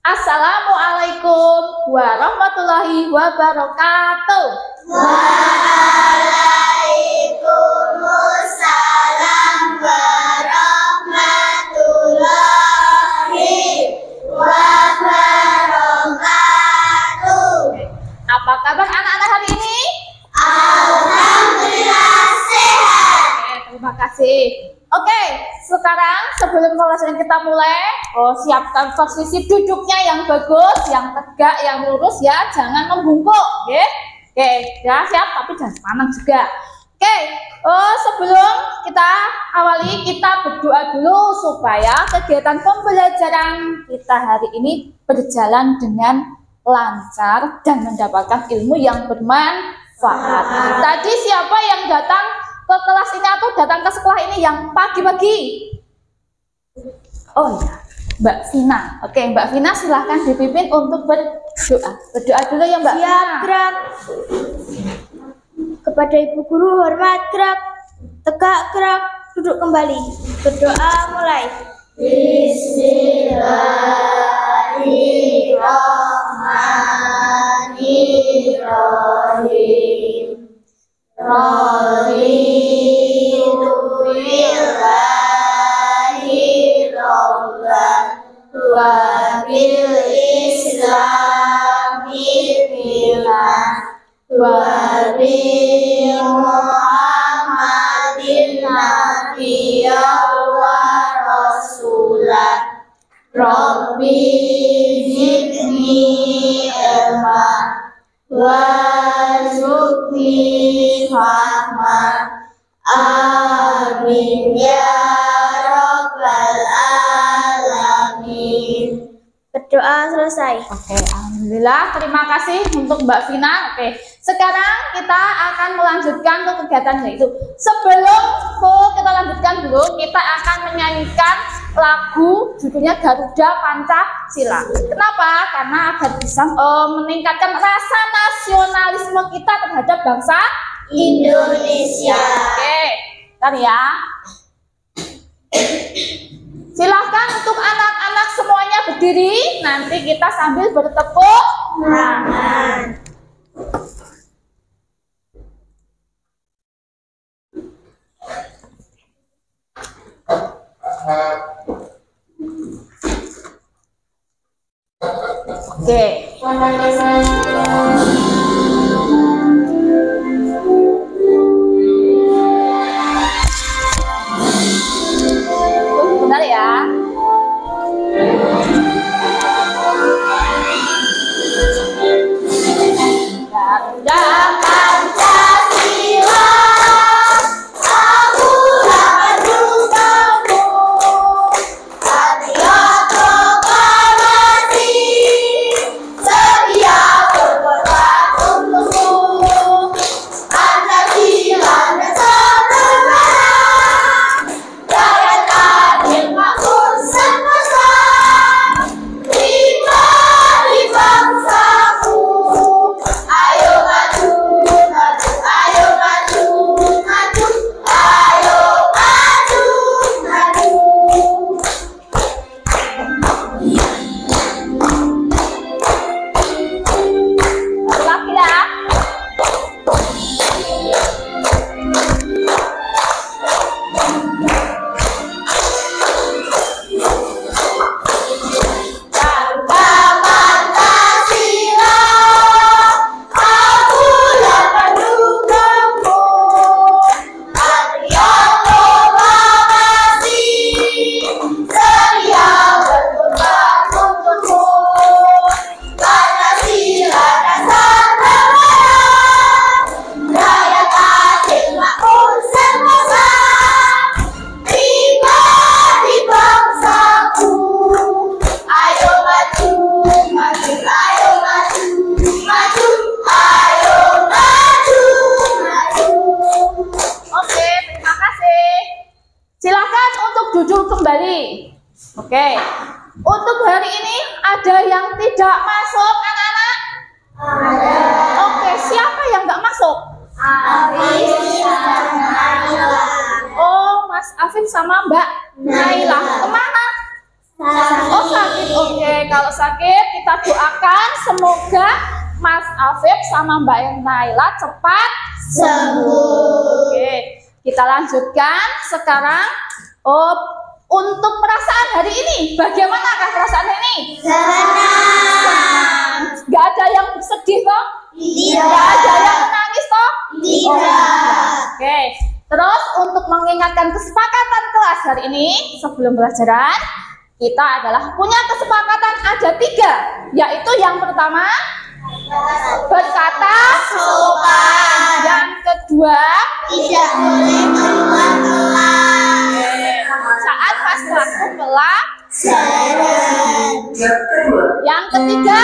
Assalamualaikum warahmatullahi wabarakatuh. Waalaikumsalam warahmatullahi wabarakatuh. Apa kabar anak-anak hari ini? Alhamdulillah sehat. Terima kasih. Oke, sekarang sebelum pelajaran kita mulai, siapkan posisi duduknya yang bagus, yang tegak, yang lurus ya, jangan membungkuk, ya. Oke, ya siap, tapi jangan semangat juga. Oke, sebelum kita awali, kita berdoa dulu supaya kegiatan pembelajaran kita hari ini berjalan dengan lancar dan mendapatkan ilmu yang bermanfaat. Tadi siapa yang datang ke kelas ini atau datang ke sekolah ini yang pagi-pagi? Oh ya, Mbak Vina. Oke, Mbak Vina silahkan dipimpin untuk berdoa. Berdoa dulu ya Mbak. Siap, gerak. Kepada Ibu Guru hormat, gerak. Tegak, gerak. Duduk kembali. Berdoa mulai. Bismillahirrahmanirrahim. Raditu billahi rabban wa bil islami dinan wa bi Muhammadin nabiyyan wa rasulan. Rabbi zidni ilma warzuqni fahma. Amin ya rabbal alamin. Berdoa selesai. Oke, alhamdulillah. Terima kasih untuk Mbak Vina. Oke, sekarang kita akan melanjutkan ke kegiatan yaitu sebelum kita lanjutkan dulu, kita akan menyanyikan lagu judulnya Garuda Pancasila. Kenapa? Karena agar bisa meningkatkan rasa nasionalisme kita terhadap bangsa Indonesia. Oke, bentar ya. Silahkan untuk anak-anak semuanya berdiri. Nanti kita sambil bertepuk tangan. Oke. Bentar ya. Garuda Pancasila, akulah pendukungmu. Patriot proklamasi, sedia berkorban untukmu. Pancasila Nusantara, rakyat adil makmur sentosa. Terima di bangsaku. Ayo maju, maju, ayo maju, maju, ayo maju, maju. Lagi ya. Garuda Pancasila, akulah pendukungmu. Patriot proklamasi, sedia berkorban untukmu. Pancasila Nusantara, rakyat adil makmur sentosa. Terima di bangsaku. Ayo maju, maju, ayo maju, maju, ayo maju, maju. Oke, terima kasih. Silakan untuk duduk kembali. Oke. Untuk hari ini ada yang tidak masuk anak-anak? Ada. Oke, siapa yang nggak masuk? Afif sama Naila. Oh, Mas Afif sama Mbak Naila. Kemana? Sakit. Oh, sakit. Oke, kalau sakit kita doakan semoga Mas Afif sama Mbak Naila cepat sembuh. Oke, kita lanjutkan sekarang. Untuk perasaan hari ini, bagaimanakah perasaan hari ini? Senang. Gak ada yang sedih toh? Tidak. Gak ada yang menangis toh? Tidak. Oke. Terus untuk mengingatkan kesepakatan kelas hari ini sebelum pelajaran, kita adalah punya kesepakatan ada 3, yaitu yang pertama berkata sopan, yang kedua Tidak boleh keluar kelas. saat pas waktu pelajaran, yang ketiga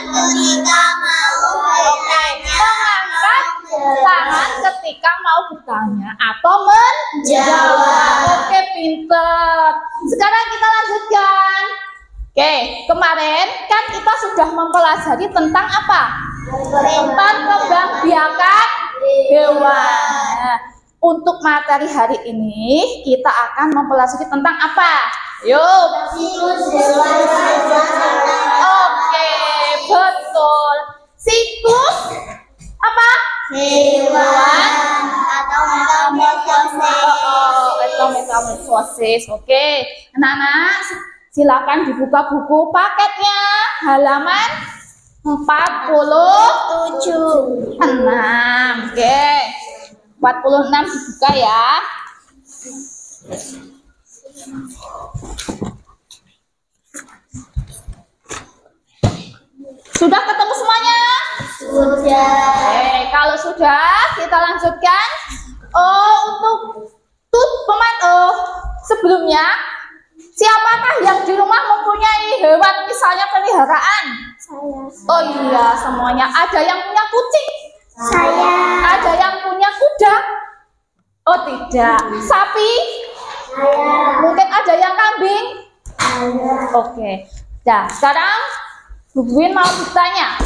Ketika mau mengangkat tangan ketika mau bertanya atau menjawab. Oke, pinter. Sekarang kita lanjutkan. Oke, kemarin kan kita sudah mempelajari tentang apa? Perkembangbiakan hewan. Nah, untuk materi hari ini kita akan mempelajari tentang apa? Yuk. Oke, betul. Siklus apa? hewan atau Metamorfosis. Oke, anak-anak silakan dibuka buku paketnya halaman 46. 7. Oke, 46 dibuka ya. Sudah ketemu semuanya? Sudah. Oke, kalau sudah kita lanjutkan. Untuk sebelumnya, siapakah yang di rumah mempunyai hewan misalnya peliharaan? Saya. Oh iya, semuanya. Ada yang punya kucing? Saya. Ada yang punya kuda? Oh tidak. Sapi? Saya. Mungkin ada yang kambing? Saya. Oke. Nah, sekarang Bu Buin mau bertanya.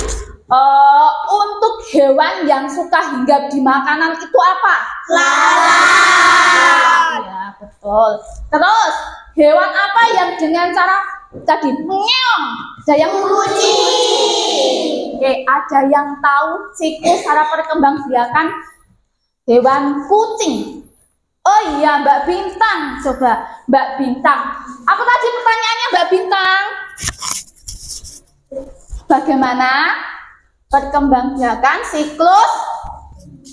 Untuk hewan yang suka hinggap di makanan itu apa? Lalat. Ya, betul. Terus, hewan apa yang dengan cara tadi mengeong? Ada yang Kucing. Oke, ada yang tahu siklus cara perkembangbiakan hewan kucing? Oh iya, Mbak Bintang. Coba, Mbak Bintang. Apa tadi pertanyaannya, Mbak Bintang? Bagaimana perkembangbiakan siklus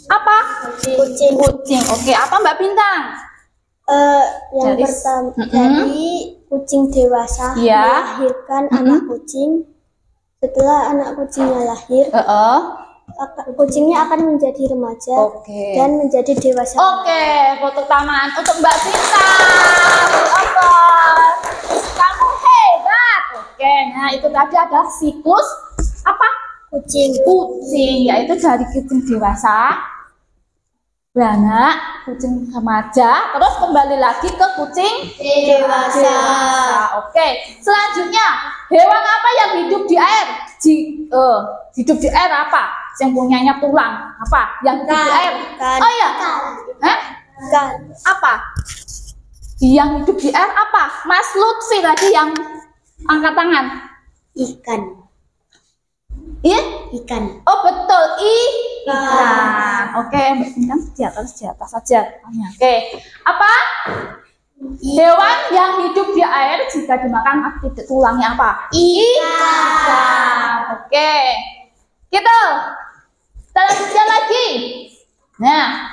apa? Kucing. Kucing. Oke, apa Mbak Bintang? Yang Dari- pertama, Mm-mm. jadi kucing dewasa Iya. melahirkan anak kucing. Setelah anak kucingnya lahir, kucingnya akan menjadi remaja Oke. dan menjadi dewasa. Oke, foto taman untuk Mbak Bintang. Oke, kamu hebat. Oke, nah itu tadi ada siklus apa? Kucing. Kucing, yaitu dari kucing dewasa, beranak, kucing remaja, terus kembali lagi ke kucing Dewasa. Oke, selanjutnya hewan apa yang hidup di air? Hidup di air apa? Yang punyanya tulang apa? Yang hidup di air? Ikan. Oh iya, Ikan. apa? Yang hidup di air apa? Mas Lutfi tadi yang angkat tangan. Ikan. Iya? Ikan. Oh betul, ikan. Oke, Mbak Bintang di atas saja. Oke, apa? Hewan yang hidup di air jika dimakan tidak tulangnya apa? Ikan. Oke, kita lanjutkan lagi. Nah,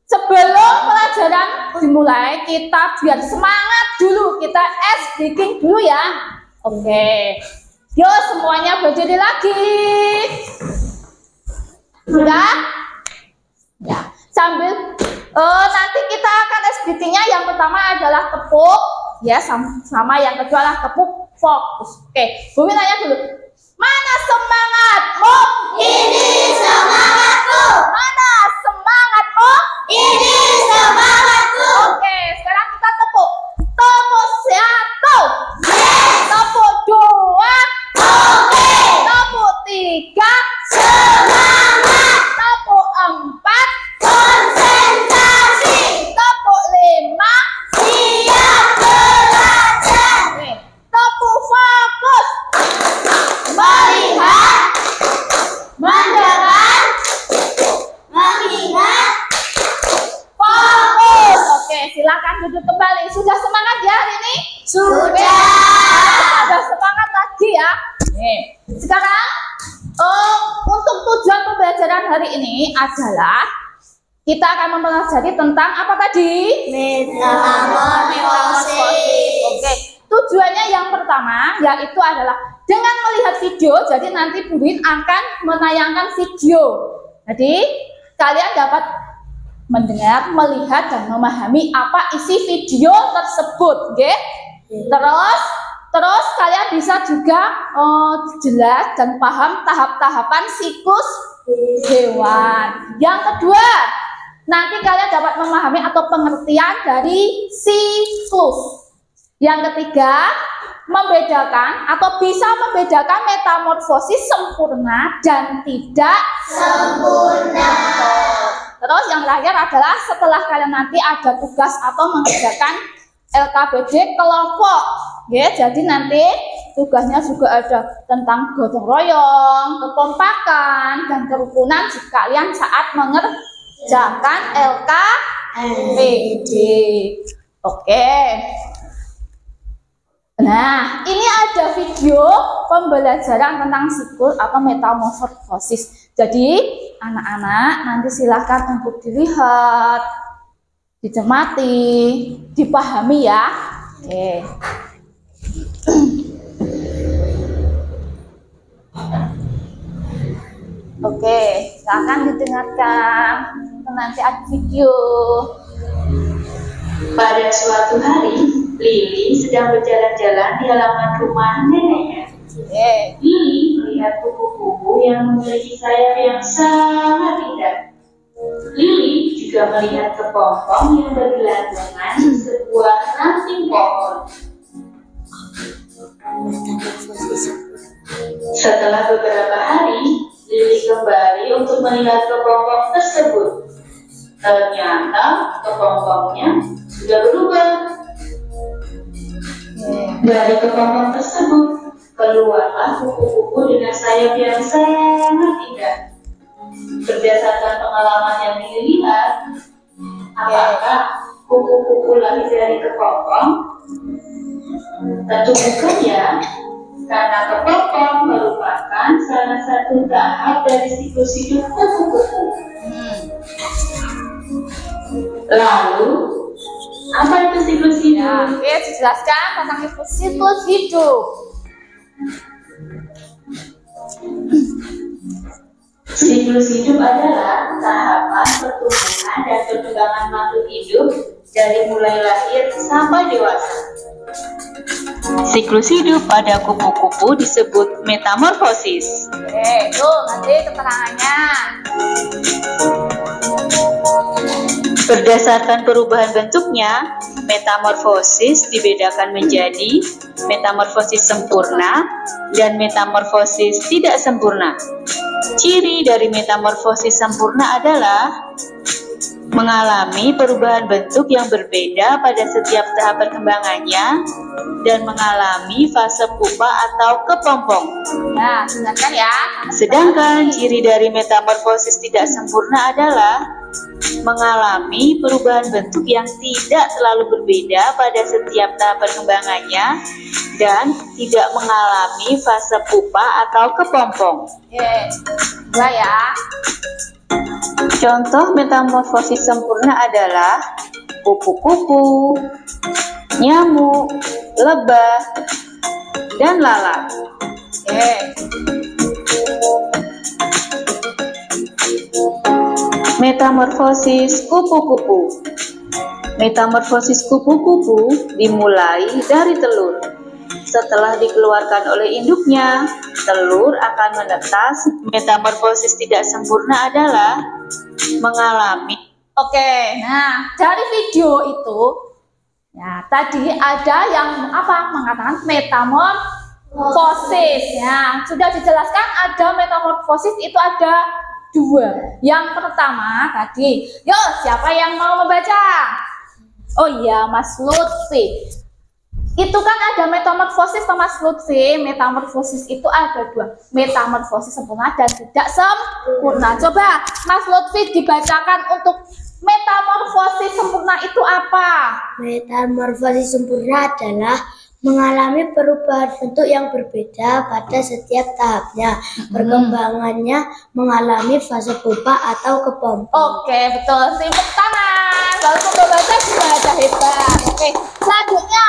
sebelum pelajaran dimulai, kita biar semangat dulu, kita speaking dulu ya. Oke. Yo, semuanya berdiri lagi. Sudah? Ya, sambil nanti kita akan SBT-nya yang pertama adalah tepuk, ya, sama yang kedua adalah tepuk fokus. Oke, Bumi nanya dulu. Mana semangatmu? Ini semangatku. Mana semangatmu? Ini semangatku. Oke, sekarang kita tepuk. Tepuk 1. Tepuk 2. Oke. Tepuk 3. Semangat. Tepuk 4. Konsentrasi. Tepuk 5. Siap belajar. Oke. Sudah. Ada semangat lagi ya. Nih, sekarang untuk tujuan pembelajaran hari ini adalah kita akan mempelajari tentang apa tadi? Metamorfosis. Oke, tujuannya yang pertama yaitu adalah dengan melihat video. Jadi nanti Bu Win akan menayangkan video. Jadi kalian dapat mendengar, melihat dan memahami apa isi video tersebut, oke? Terus kalian bisa juga jelas dan paham tahap-tahapan siklus hewan. Yang kedua, nanti kalian dapat memahami atau pengertian dari siklus. Yang ketiga, membedakan atau bisa membedakan metamorfosis sempurna dan tidak Sempurna. Terus yang terakhir adalah setelah kalian nanti ada tugas atau mengerjakan LKBD kelompok. Ya, jadi nanti tugasnya juga ada tentang gotong royong, kekompakan, dan kerukunan jika kalian saat mengerjakan LKBD. Oke. Nah, ini ada video pembelajaran tentang siklus atau metamorfosis. Jadi, anak-anak nanti silahkan untuk dilihat, dicermati, dipahami ya. Oke. Oke, silahkan didengarkan. Nanti ada video. Pada suatu hari, Lili sedang berjalan-jalan di halaman rumah neneknya. Lili melihat kupu-kupu yang memiliki sayap yang sangat indah. Lili juga melihat kepompong yang bergelantungan di sebuah ranting pohon. Setelah beberapa hari, Lili kembali untuk melihat kepompong tersebut. Ternyata kepompongnya sudah berubah. Dari kepompong tersebut keluarlah kupu-kupu dengan sayap yang sangat indah. Berdasarkan pengalaman yang dilihat, apakah kupu-kupu lahir dari kepompong? Tentu bukan ya, karena kepompong merupakan salah satu tahap dari siklus hidup kupu-kupu. Lalu, apa itu siklus hidup? Oke, dijelaskan tentang siklus hidup. Siklus hidup adalah tahapan pertumbuhan dan perkembangan makhluk hidup dari mulai lahir sampai dewasa. Siklus hidup pada kupu-kupu disebut metamorfosis. Oke, itu nanti keterangannya. Berdasarkan perubahan bentuknya, metamorfosis dibedakan menjadi metamorfosis sempurna dan metamorfosis tidak sempurna. Ciri dari metamorfosis sempurna adalah mengalami perubahan bentuk yang berbeda pada setiap tahap perkembangannya dan mengalami fase pupa atau kepompong. Nah, dengarkan ya. Sedangkan ciri dari metamorfosis tidak sempurna adalah mengalami perubahan bentuk yang tidak selalu berbeda pada setiap tahap perkembangannya dan tidak mengalami fase pupa atau kepompong. Oke, dua ya. Contoh metamorfosis sempurna adalah kupu-kupu, nyamuk, lebah, dan lalat. Oke. Metamorfosis kupu-kupu. Metamorfosis kupu-kupu dimulai dari telur. Setelah dikeluarkan oleh induknya, telur akan menetas. Metamorfosis tidak sempurna adalah mengalami. Oke, nah dari video itu, ya tadi ada yang mengatakan metamorfosis. Ya, sudah dijelaskan ada metamorfosis itu ada dua. Yang pertama tadi, yo siapa yang mau membaca? Oh iya, Mas Lutfi. Itu kan ada metamorfosis sama Mas Lutfi. Metamorfosis itu ada dua, metamorfosis sempurna dan tidak sempurna. Coba Mas Lutfi dibacakan untuk metamorfosis sempurna itu apa? Metamorfosis sempurna adalah mengalami perubahan bentuk yang berbeda pada setiap tahapnya. Perkembangannya mengalami fase pupa atau kepompong. Oke, betul. Tepuk tangan. Kalau pembaca sudah ada hebat. Oke, selanjutnya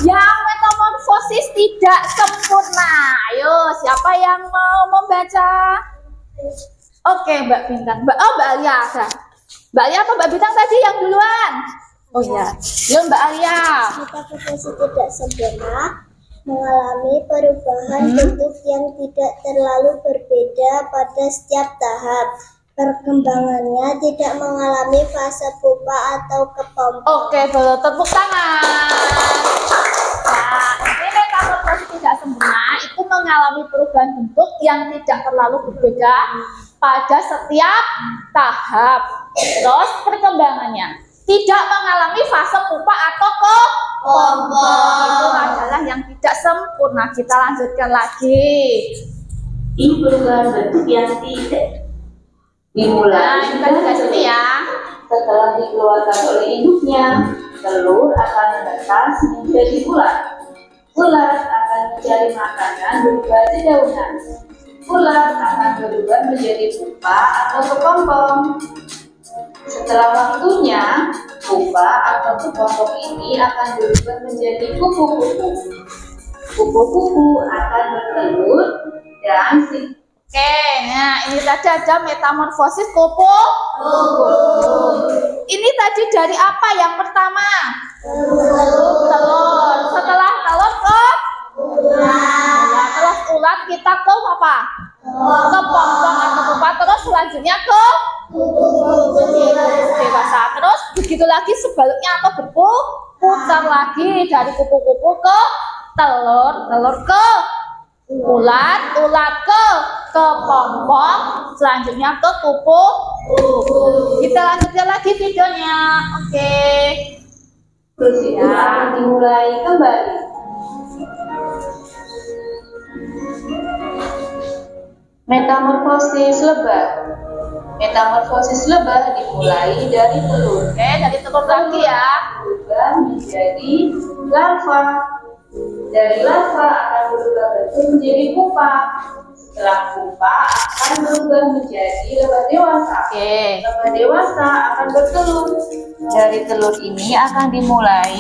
yang metamorfosis tidak sempurna. Ayo, siapa yang mau membaca? Oke, Mbak Bintang. Mbak Alia ada. Mbak Alia atau Mbak Bintang tadi yang duluan? Oh iya. Yuk Mbak Alia. Metamorfosis tidak sempurna mengalami perubahan bentuk yang tidak terlalu berbeda pada setiap tahap. Perkembangannya tidak mengalami fase pupa atau kepompong. Oke, boleh tepuk tangan. Nah, ini metamorfosis tidak sempurna itu mengalami perubahan bentuk yang tidak terlalu berbeda pada setiap tahap. Terus perkembangannya tidak mengalami fase pupa atau kepompong. Itu adalah yang tidak sempurna. Kita lanjutkan lagi. Ini perubahan bentuk yang tidak dimulai Kita sini ya. setelah dikeluarkan oleh induknya. Telur akan menetas menjadi ulat. Ulat akan mencari makanan berubah dedaunan. Ulat akan berubah menjadi pupa atau kepompong. Setelah waktunya, pupa atau kepompong ini akan berubah menjadi kupu-kupu. Kupu-kupu akan bertelur dan Oke, nah ini tadi ada metamorfosis kupu. Ini tadi dari apa yang pertama? Telur. Setelah telur ke ulat. Terus ulat kita ke apa? Ke pompong atau pupa. Terus selanjutnya ke dewasa. Terus begitu lagi sebaliknya atau berputar lagi dari kupu-kupu ke telur, telur ke ulat, ulat ke kepompong, selanjutnya ke kupu-kupu. Kita lanjutkan lagi videonya. Oke. terus itu akan dimulai kembali. Metamorfosis lebah. Metamorfosis lebah dimulai dari telur. Oke, dari telur lagi ya. Berubah menjadi larva. Dari larva akan berubah bentuk menjadi pupa. Setelah pupa akan berubah menjadi lebah dewasa. Oke. Lebah dewasa akan bertelur. Dari telur ini akan dimulai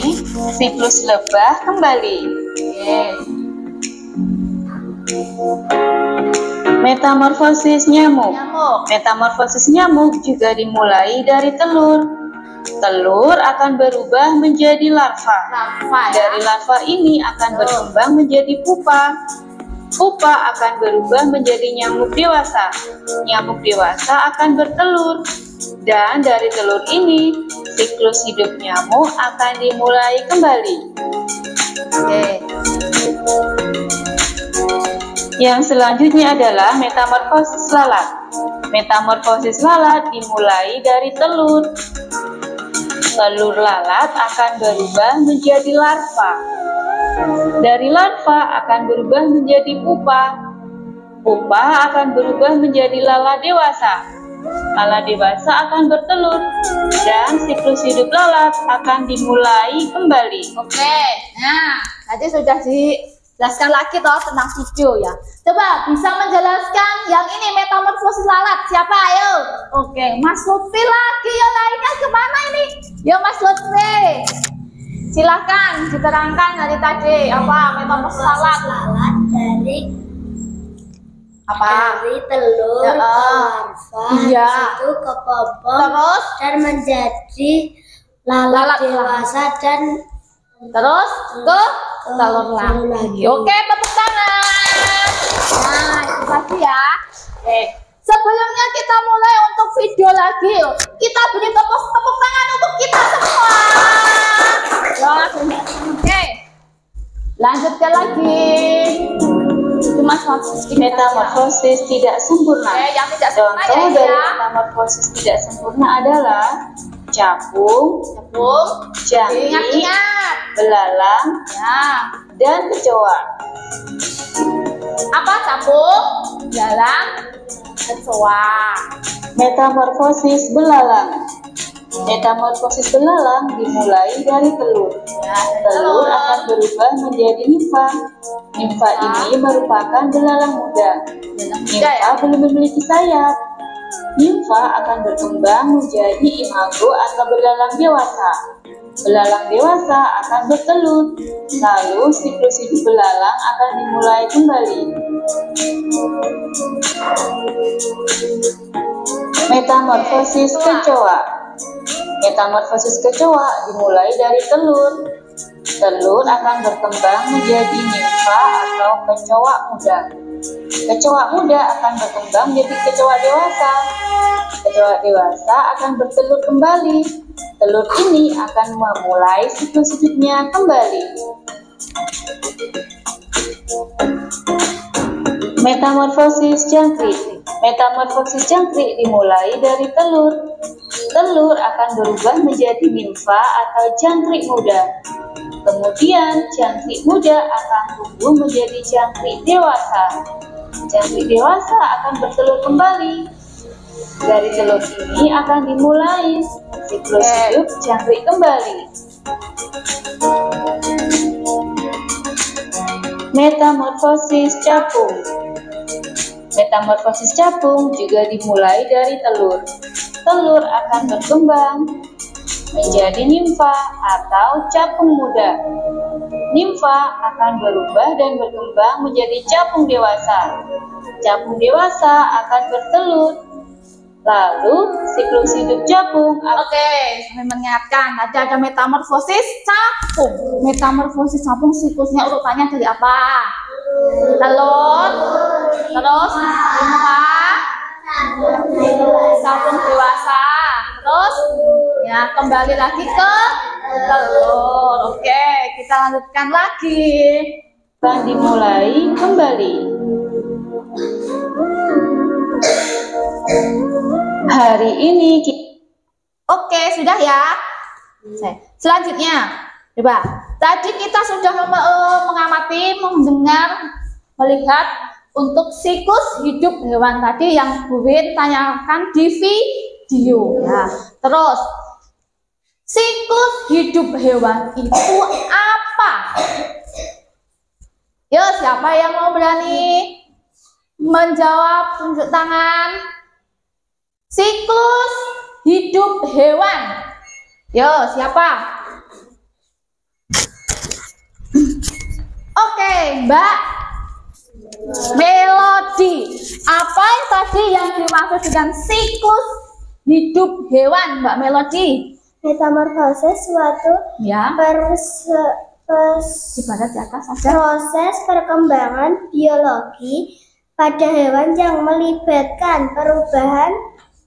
siklus lebah kembali. Oke. Metamorfosis nyamuk. Nyamuk. Metamorfosis nyamuk juga dimulai dari telur. Telur akan berubah menjadi larva. Larva ya. Dari larva ini akan berkembang menjadi pupa. Pupa akan berubah menjadi nyamuk dewasa. Nyamuk dewasa akan bertelur. Dan dari telur ini, siklus hidup nyamuk akan dimulai kembali. Oke. Yang selanjutnya adalah metamorfosis lalat. Metamorfosis lalat dimulai dari telur. Telur lalat akan berubah menjadi larva. Dari larva akan berubah menjadi pupa. Pupa akan berubah menjadi lala dewasa. Lala dewasa akan bertelur. Dan siklus hidup lalat akan dimulai kembali. Oke. Nah, tadi sudah dijelaskan lagi toh tentang video ya. Coba bisa menjelaskan yang ini metamorfosis lalat. Siapa ayo? Oke, Mas Lutfi lagi. Yang lainnya kemana ini? Yo Mas Lutfi. Silahkan diterangkan dari tadi apa metamorfosis lalat. Lalat dari Apa? telur Ya, ke larva, iya. habis itu ke pompong Terus? dan menjadi lalat dewasa dan Terus ke telur telur lagi. lagi. Oke, tepuk tangan. Nah, itu tadi ya. Oke. Sebelumnya kita mulai untuk video lagi, kita beri tepuk tangan untuk kita semua. Ya, oke. Lanjutkan lagi. Itu Mas Metamorfosis tidak sempurna. Oke, yang tidak sempurna ya, Contoh dari ya. metamorfosis tidak sempurna adalah capung, Capung. jangkrik, Ingat-ingat. belalang, Ya. dan kecoa. Apa capung? Jalan. Kecoa. Metamorfosis belalang. Metamorfosis belalang dimulai dari telur. Telur akan berubah menjadi nimfa. Nimfa ini merupakan belalang muda. Nimfa belum memiliki sayap. Nimfa akan berkembang menjadi imago atau belalang dewasa. Belalang dewasa akan bertelur. Lalu siklus hidup belalang akan dimulai kembali. Metamorfosis kecoa. Metamorfosis kecoa dimulai dari telur. Telur akan berkembang menjadi nimfa atau kecoa muda. Kecoa muda akan berkembang menjadi kecoa dewasa. Kecoa dewasa akan bertelur kembali. Telur ini akan memulai siklus hidupnya kembali. Metamorfosis jangkrik. Metamorfosis jangkrik dimulai dari telur. Telur akan berubah menjadi nimfa atau jangkrik muda. Kemudian jangkrik muda akan tumbuh menjadi jangkrik dewasa. Jangkrik dewasa akan bertelur kembali. Dari telur ini akan dimulai siklus hidup jangkrik kembali. Metamorfosis capung. Metamorfosis capung juga dimulai dari telur. Telur akan berkembang menjadi nimfa atau capung muda. Nimfa akan berubah dan berkembang menjadi capung dewasa. Capung dewasa akan bertelur. Lalu siklus hidup capung. Oke, saya mengingatkan ada metamorfosis capung. Metamorfosis capung siklusnya urutannya dari apa? Telur, terus nimfa, capung dewasa, terus ya kembali lagi ke telur. Oke, kita lanjutkan lagi. Akan dimulai kembali. Hari ini Oke, sudah ya. Selanjutnya, coba. Tadi kita sudah mengamati, mendengar, melihat untuk siklus hidup hewan tadi yang Bu Win tanyakan di video. Nah, terus siklus hidup hewan itu apa? Yo, siapa yang mau berani menjawab? Tunjuk tangan. Siklus hidup hewan. Yo, siapa? Oke, Mbak Melody. Apa yang tadi yang dimaksud dengan siklus hidup hewan, Mbak Melody? Metamorfosis suatu Ya. Ibarat di atas saja. proses perkembangan biologi pada hewan yang melibatkan perubahan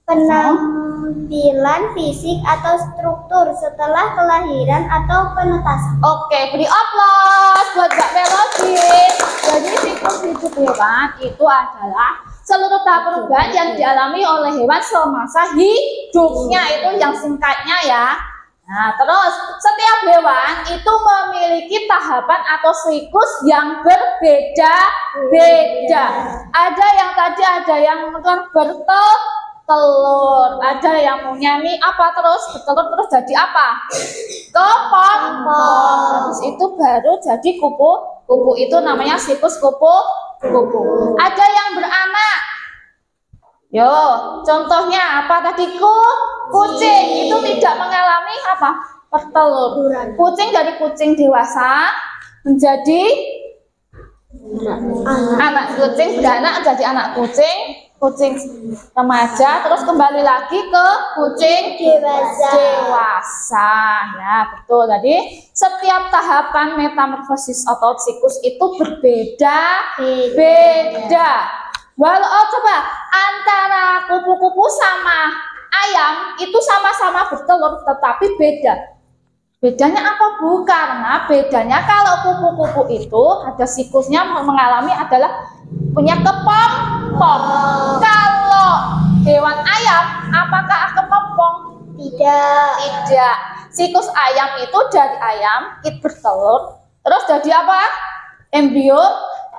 penampilan fisik atau struktur setelah kelahiran atau penetasan. Oke, beri aplaus buat Mbak Melody. Jadi siklus hidup hewan itu adalah seluruh tahap perubahan yang dialami oleh hewan semasa hidupnya, itu yang singkatnya ya. Nah, terus setiap hewan itu memiliki tahapan atau siklus yang berbeda-beda. Ada yang tadi ada yang bertelur, ada yang punya apa terus bertelur terus jadi apa? Kepompong. Terus itu baru jadi kupu. Kupu itu namanya siklus kupu. Ada yang beranak. Yo, contohnya apa tadi? Kucing itu tidak mengalami apa? Perteluran. Kucing dari kucing dewasa menjadi anak kucing, beranak jadi anak kucing, kucing remaja, terus kembali lagi ke kucing dewasa. Ya, betul. Jadi setiap tahapan metamorfosis atau siklus itu berbeda-beda. Walau coba antara kupu-kupu sama ayam itu sama-sama bertelur tetapi beda. Bedanya apa, Bu? Karena bedanya kalau kupu-kupu itu ada siklusnya mengalami adalah punya kepompong. Kalau hewan ayam apakah kepompong? Tidak. Siklus ayam itu dari ayam itu bertelur, terus jadi apa? Embrio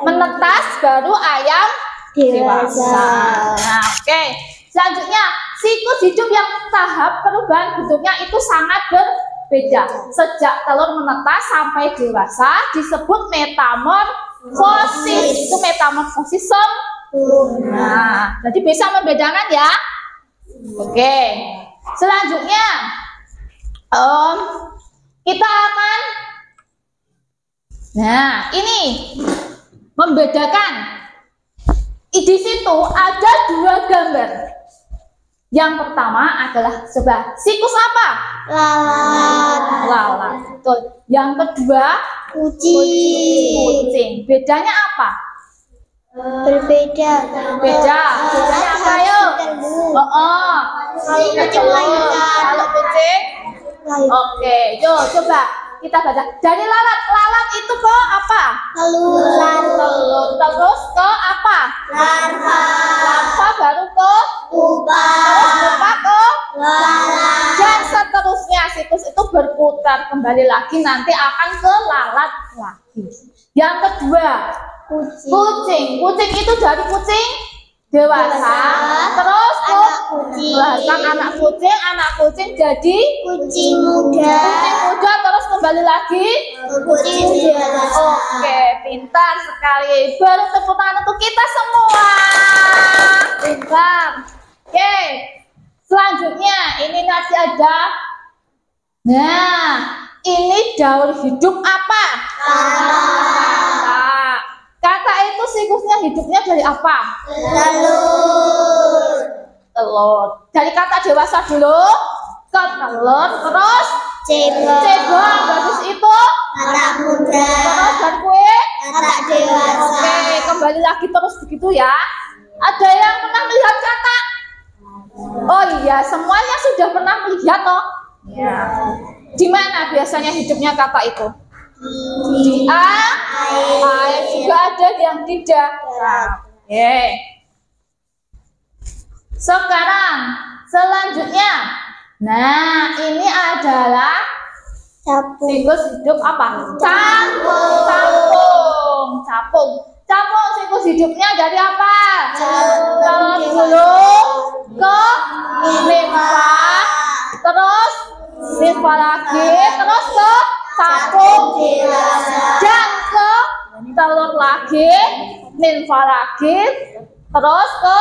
menetas baru ayam dewasa. Nah, oke. Selanjutnya siklus hidup yang tahap perubahan bentuknya itu sangat berbeda. Sejak telur menetas sampai dewasa disebut metamorfosis. Itu metamorfosis sempurna. Nah, jadi bisa membedakan ya. Oke. Selanjutnya kita akan ini membedakan. Di situ ada 2 gambar. Yang pertama adalah coba siklus apa? Lalat. Betul. Yang kedua kucing. Bedanya apa? Berbeda. Bedanya apa yuk? Kalau kucing. Oke, yuk coba kita baca. Dari lalat itu ke apa? Telur. Terus ke apa? Larva baru ke pupa. Terus pupa ke lalat. Dan seterusnya siklus itu berputar kembali lagi, nanti akan ke lalat lagi. Yang kedua kucing itu dari kucing dewasa, terus melahirkan anak kucing jadi kucing muda, terus kembali lagi kucing dewasa. Oke, pintar sekali. Baru tepuk tangan untuk kita semua. Pintar. Oke, selanjutnya ini nanti ada. Nah, ini daur hidup apa? Kata itu siklusnya hidupnya dari apa? Telur. Dari kata dewasa dulu ke telur, terus cebong. Bagus itu anak muda. Terus dan kue anak dewasa. Oke, kembali lagi terus begitu ya. Ada yang pernah melihat kata? Oh iya, semuanya sudah pernah melihat toh? Ya. Di mana biasanya hidupnya kata itu? Di air, juga ada yang tidak. Oke. Sekarang selanjutnya, nah ini adalah siklus hidup apa? Capung siklus hidupnya dari apa? Telur dulu ke limfa, terus limfa lagi, terus ke capung dan ke telur lagi, limfa lagi, terus ke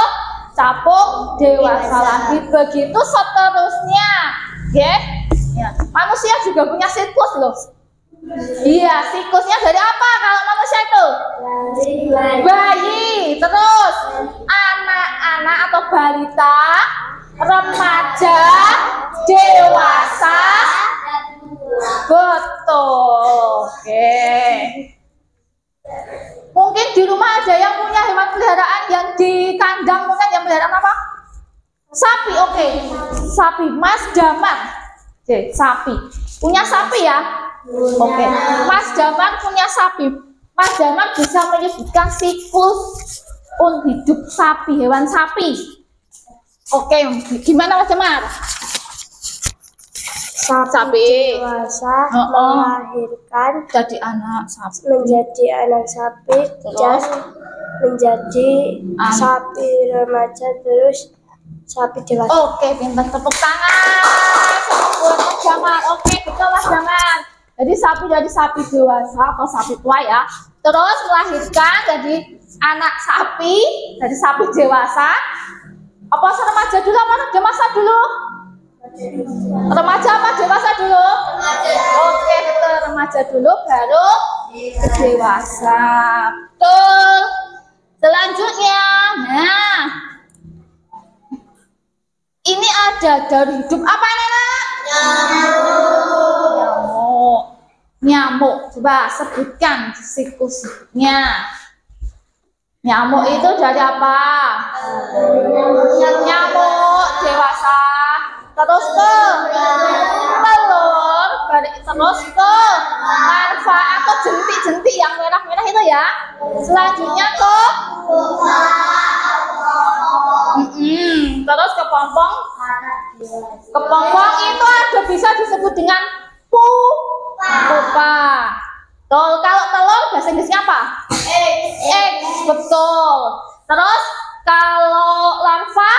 capung dewasa lagi, begitu seterusnya. Ya, manusia juga punya siklus loh. Iya, siklusnya dari apa kalau manusia itu? Bayi, terus anak-anak atau balita, remaja, dewasa. Betul. Oke. Mungkin di rumah ada yang punya hewan peliharaan yang di kandang, mungkin yang peliharaan apa? Sapi. Oke. Sapi. Mas Damar. Oke, sapi. Punya sapi ya? Oke. Mas Damar punya sapi. Mas Damar bisa menyebutkan siklus hidup sapi, hewan sapi. Oke, gimana Mas Damar? Sapi dewasa melahirkan jadi anak sapi, menjadi anak sapi, dan menjadi sapi remaja, terus sapi dewasa. Oke, pintar, tepuk tangan buat Mas Damar. Oke, betul Mas Damar. Jadi sapi dari sapi dewasa atau sapi tua ya, terus melahirkan jadi anak sapi dari sapi dewasa. Apa remaja dulu apa dewasa dulu? Remaja apa dewasa dulu? Oke, betul, remaja dulu baru dewasa. Betul. Selanjutnya, nah ini ada dari hidup apa Nenek? Nyamuk. Coba sebutkan siklusnya. Nyamuk itu dari apa? Nyamuk dewasa, terus ke telur, terus ke larva atau jentik-jentik yang merah-merah itu ya. Selanjutnya ke terus kepompong. Kepompong itu ada bisa disebut dengan pupa. Kalau telur bahasa Inggrisnya apa? Eggs, betul. Terus kalau larva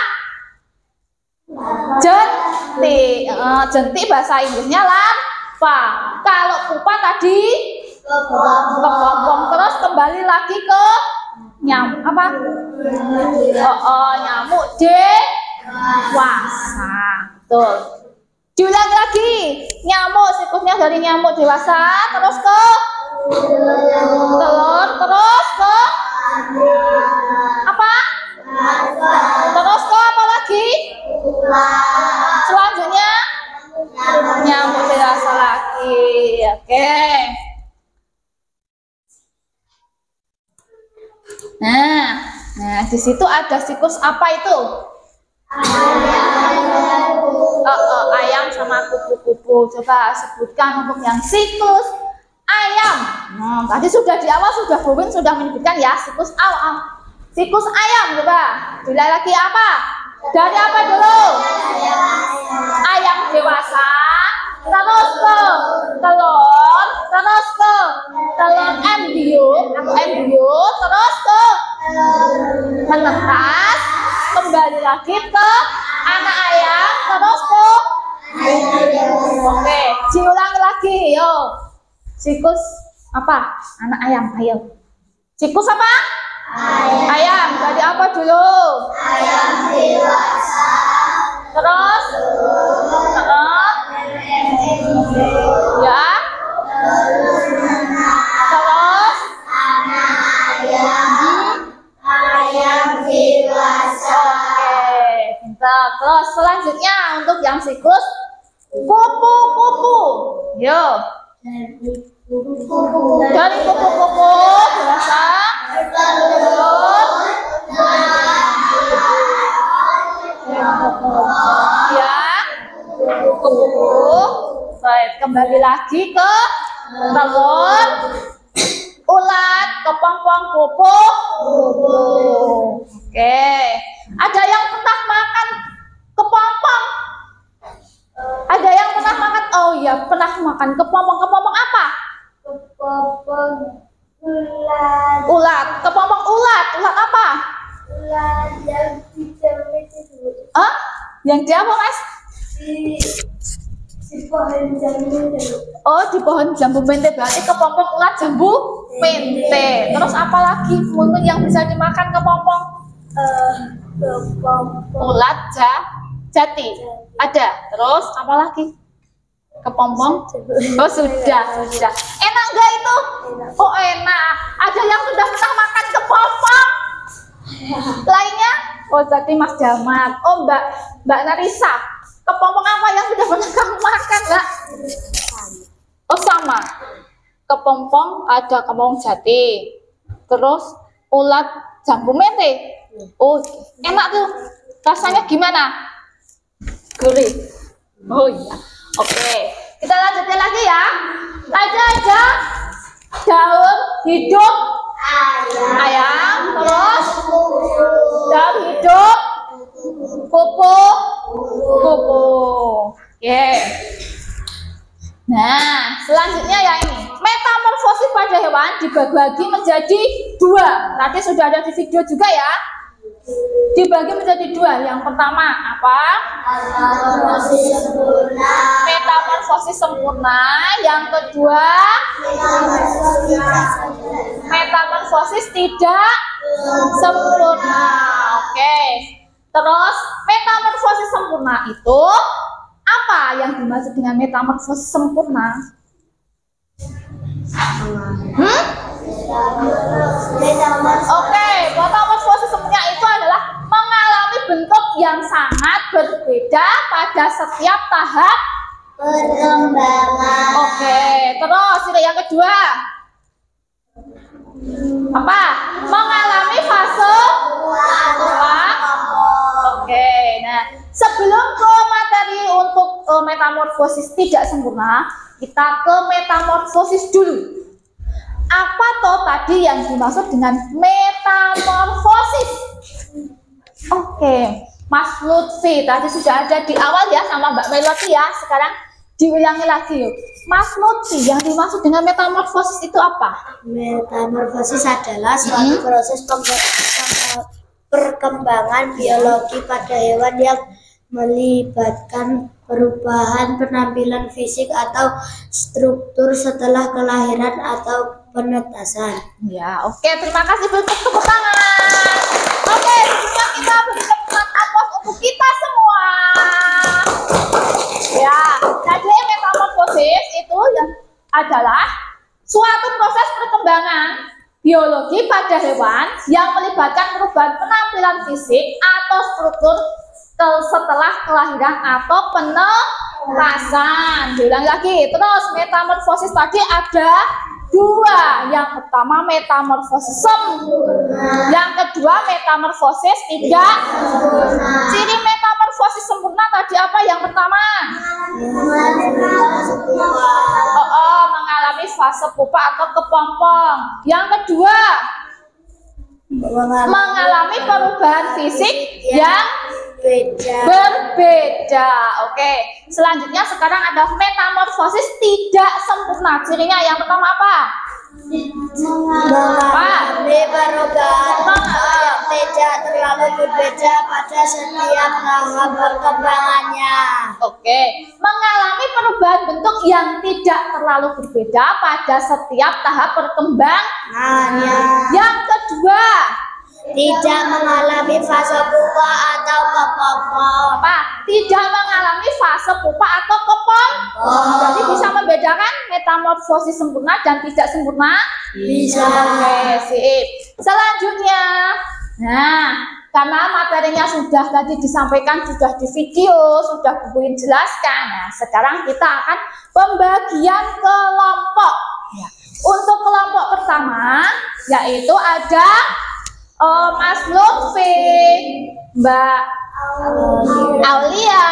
Jentik. Jentik bahasa Inggrisnya larva. Kalau pupa tadi kepompong. Terus kembali lagi ke nyamuk apa? Nyamuk dewasa. Betul. Diulangi lagi. Nyamuk siklusnya dari nyamuk dewasa terus ke telur, terus ke apa? Terus ke apa lagi? Selanjutnya nyamuk dewasa lagi. Oke. Nah, di situ ada siklus apa itu? Ayam sama kupu-kupu. Coba sebutkan untuk yang siklus ayam. Tadi sudah di awal sudah Bobin sudah menyebutkan ya siklus awal. Siklus ayam coba. Dilihat lagi apa? Dari apa dulu? Ayam dewasa. Terus ke telur, terus ke telur embrio atau embrio, terus ke menetas, kembali lagi ke anak ayam, terus ke oke, diulangi lagi, yo. Siklus apa? Anak ayam, ayo. Siklus apa? Ayam. Dari apa dulu? Ayam dewasa. Terus? Ya. Terus? Ayam dewasa. Oke, pintar. Terus selanjutnya untuk yang siklus kupu-kupu. Yo. Dari kupu-kupu dewasa. Ya, kupu-kupu. Baik, kembali lagi ke telur, ulat, kepompong, kupu-kupu. Oke, ada yang pernah makan kepompong? Ada yang pernah makan? Oh iya, pernah makan kepompong. Kepompong apa? Kepompong ulat. Ulat. Kepompong ulat. Ulat apa? Ulat yang dijamit itu. Yang di apa, Mas? Di pohon jambu. Oh, di pohon jambu mente. Berarti kepompong ulat jambu mente. Terus apa lagi mungkin yang bisa dimakan kepompong? Kepompong Ulat jati. Ada. Terus apa lagi? Kepompong? Oh, sudah. Enak enggak itu? Oh, enak. Ada yang sudah pernah makan kepompong? Lainnya? Oh, jadi Mas Jamat. Oh, Mbak Narisa. Kepompong apa yang sudah pernah kamu makan, Mbak? Oh, sama. Kepompong ada kepompong jati. Terus ulat jambu mente. Oh, enak tuh. Rasanya gimana? Gurih. Oh iya. Oke. Kita lanjutin lagi ya. Ada daun hidup ayam, terus daun hidup kupu-kupu. Oke. Nah, selanjutnya ya ini. Metamorfosis pada hewan dibagi menjadi dua. Tadi sudah ada di video juga ya. Dibagi menjadi dua. Yang pertama apa? Metamorfosis sempurna. Yang kedua metamorfosis tidak sempurna. Oke. Terus metamorfosis sempurna itu apa yang dimaksud dengan metamorfosis sempurna? Oke, metamorfosis sempurna itu adalah mengalami bentuk yang sangat berbeda pada setiap tahap perkembangan. Oke, terus ini yang kedua. Apa? Mengalami fase Oke, nah sebelum ke materi untuk metamorfosis tidak sempurna, kita ke metamorfosis dulu. Apa toh tadi yang dimaksud dengan metamorfosis? Oke, Mas Lutfi tadi sudah ada di awal ya sama Mbak Melody ya. Sekarang diulangi lagi yuk. Mas Lutfi, yang dimaksud dengan metamorfosis itu apa? Metamorfosis adalah suatu proses perkembangan biologi pada hewan yang melibatkan perubahan penampilan fisik atau struktur setelah kelahiran atau penetasan. Ya, oke, terima kasih, bentuk tepuk tangan. Oke, sebelumnya kita beri tepuk tangan untuk kita semua. Ya, jadi metamorfosis itu yang adalah suatu proses perkembangan biologi pada hewan yang melibatkan perubahan penampilan fisik atau struktur setelah kelahiran atau penetasan. Diulang lagi. Terus metamorfosis tadi ada dua. Yang pertama metamorfosis sempurna. Yang kedua metamorfosis tidak sempurna. Ciri metamorfosis sempurna tadi apa? Yang pertama mengalami fase pupa atau kepompong. Yang kedua mengalami perubahan fisik yang berbeda. Oke, selanjutnya sekarang ada metamorfosis tidak sempurna. Cirinya yang pertama apa? Mengalami perubahan yang tidak terlalu berbeda pada setiap tahap perkembangannya. Oke, mengalami perubahan bentuk yang tidak terlalu berbeda pada setiap tahap perkembangannya. Yang kedua, tidak mengalami fase pupa atau kepompong. Tidak mengalami fase pupa atau kepompong. Jadi bisa membedakan metamorfosis sempurna dan tidak sempurna? Bisa. Oke, sip. Selanjutnya, nah, karena materinya sudah tadi disampaikan, sudah di video, sudah bukuin jelaskan. Nah, sekarang kita akan pembagian kelompok. Untuk kelompok pertama, yaitu ada Mas Lutfi, Mbak Aulia,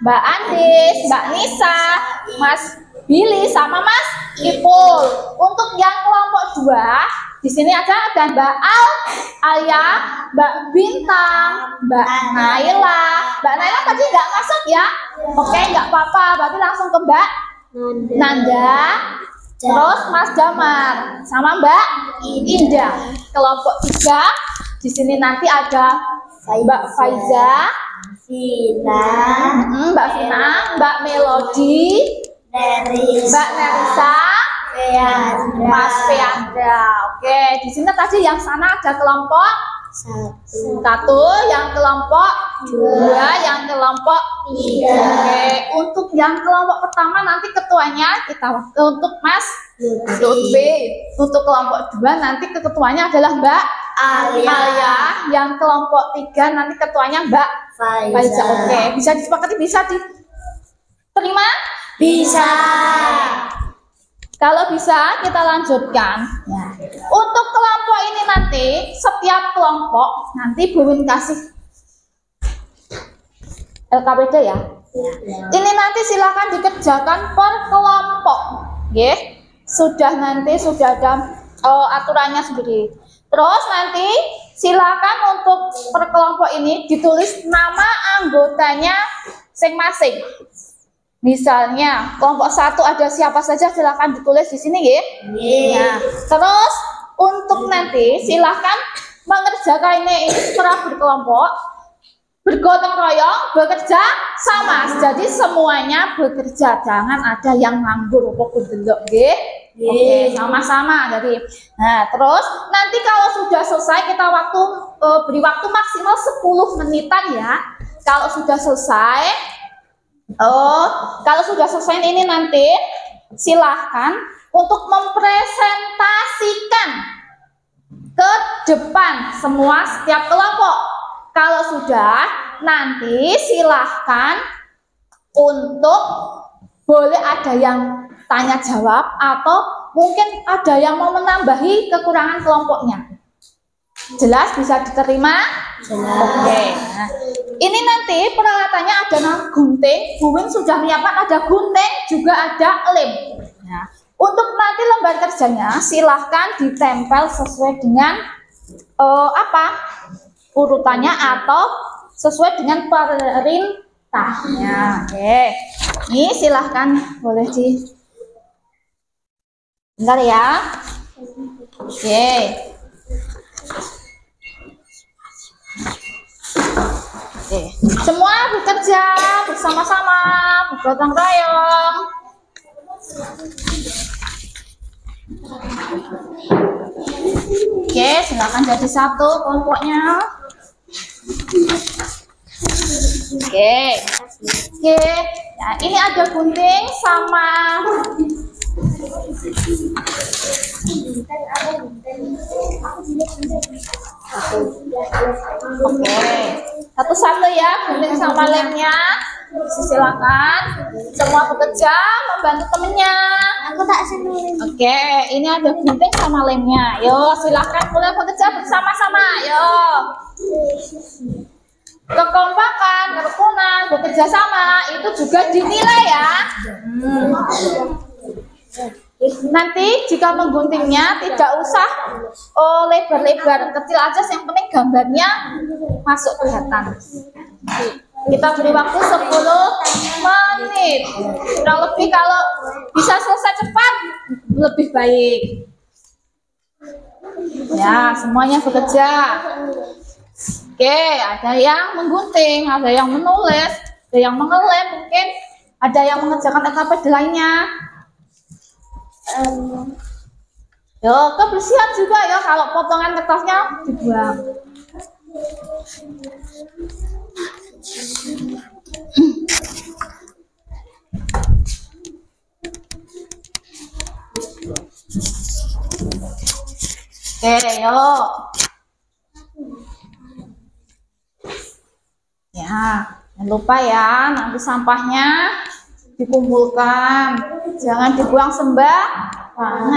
Mbak Andis, Mbak Nisa, Mas Billy, sama Mas Ipul. Untuk yang kelompok 2, di sini ada Mbak Alia, Mbak Bintang, Mbak Naila. Mbak Naila tadi nggak masuk ya? Oke, nggak apa-apa. Berarti langsung ke Mbak Nanda. Terus Mas Damar sama Mbak Indah. Kelompok 3, di sini nanti ada Mbak Faiza, Mbak Vina, Mbak Melody, Mbak Nerisa, Mas Feandra. Oke, di sini tadi yang sana ada kelompok 1, yang kelompok 2, yang kelompok 3. Oke, untuk yang kelompok pertama nanti ketuanya kita untuk Mas Lutfi. Untuk kelompok 2 nanti ketuanya adalah Mbak Alia. Yang kelompok 3 nanti ketuanya Mbak Faiza. Oke, bisa disepakati, bisa diterima? Bisa. Kalau bisa kita lanjutkan. Ya. Untuk kelompok ini nanti setiap kelompok nanti Bu Win kasih LKPD ya. Ini nanti silakan dikerjakan per kelompok. Oke. Sudah ada aturannya sendiri. Terus nanti silakan untuk per kelompok ini ditulis nama anggotanya masing-masing. Misalnya kelompok 1 ada siapa saja, silakan ditulis di sini ya. Nah, terus untuk nanti silakan mengerjakan ini setelah berkelompok, bergotong royong, bekerja sama. Jadi semuanya bekerja, jangan ada yang nganggur pokok delok nggih. Oke, sama-sama. Jadi, nah terus nanti kalau sudah selesai kita beri waktu maksimal 10 menitan ya. Kalau sudah selesai ini nanti silahkan untuk mempresentasikan ke depan setiap kelompok. Kalau sudah, nanti silahkan untuk boleh ada yang tanya jawab atau mungkin ada yang mau menambahi kekurangan kelompoknya. Jelas, bisa diterima? Jelas. Oke. Nah, ini nanti peralatannya ada gunting. Bu Win sudah menyiapkan, ada gunting, juga ada lem. Nah, untuk nanti lembar kerjanya silahkan ditempel sesuai dengan urutannya atau sesuai dengan perintahnya. Oke. Ini silahkan boleh bentar ya. Oke. Oke. Semua bekerja bersama-sama, bergotong royong. Oke, silakan jadi satu kelompoknya. Oke, oke. Nah, ini ada gunting sama oke, satu-satu ya, gunting sama lemnya. Silakan semua bekerja membantu temennya. Aku tak seneng. Oke, ini ada gunting sama lemnya. Yo, silakan mulai bekerja bersama-sama. Yo, kekompakan, kerukunan, bekerja sama itu juga dinilai ya. Nanti jika mengguntingnya tidak usah lebar-lebar, kecil aja, yang penting gambarnya masuk kelihatan. Kita beri waktu 10 menit. Kurang lebih kalau bisa selesai cepat lebih baik. Ya, semuanya bekerja. Oke, ada yang menggunting, ada yang menulis, ada yang mengelem, mungkin ada yang mengerjakan TKP lainnya. Yo, kebersihan juga ya, kalau potongan kertasnya dibuang. Oke, yuk. Ya, jangan lupa ya, nanti sampahnya dikumpulkan, jangan dibuang sembarangan.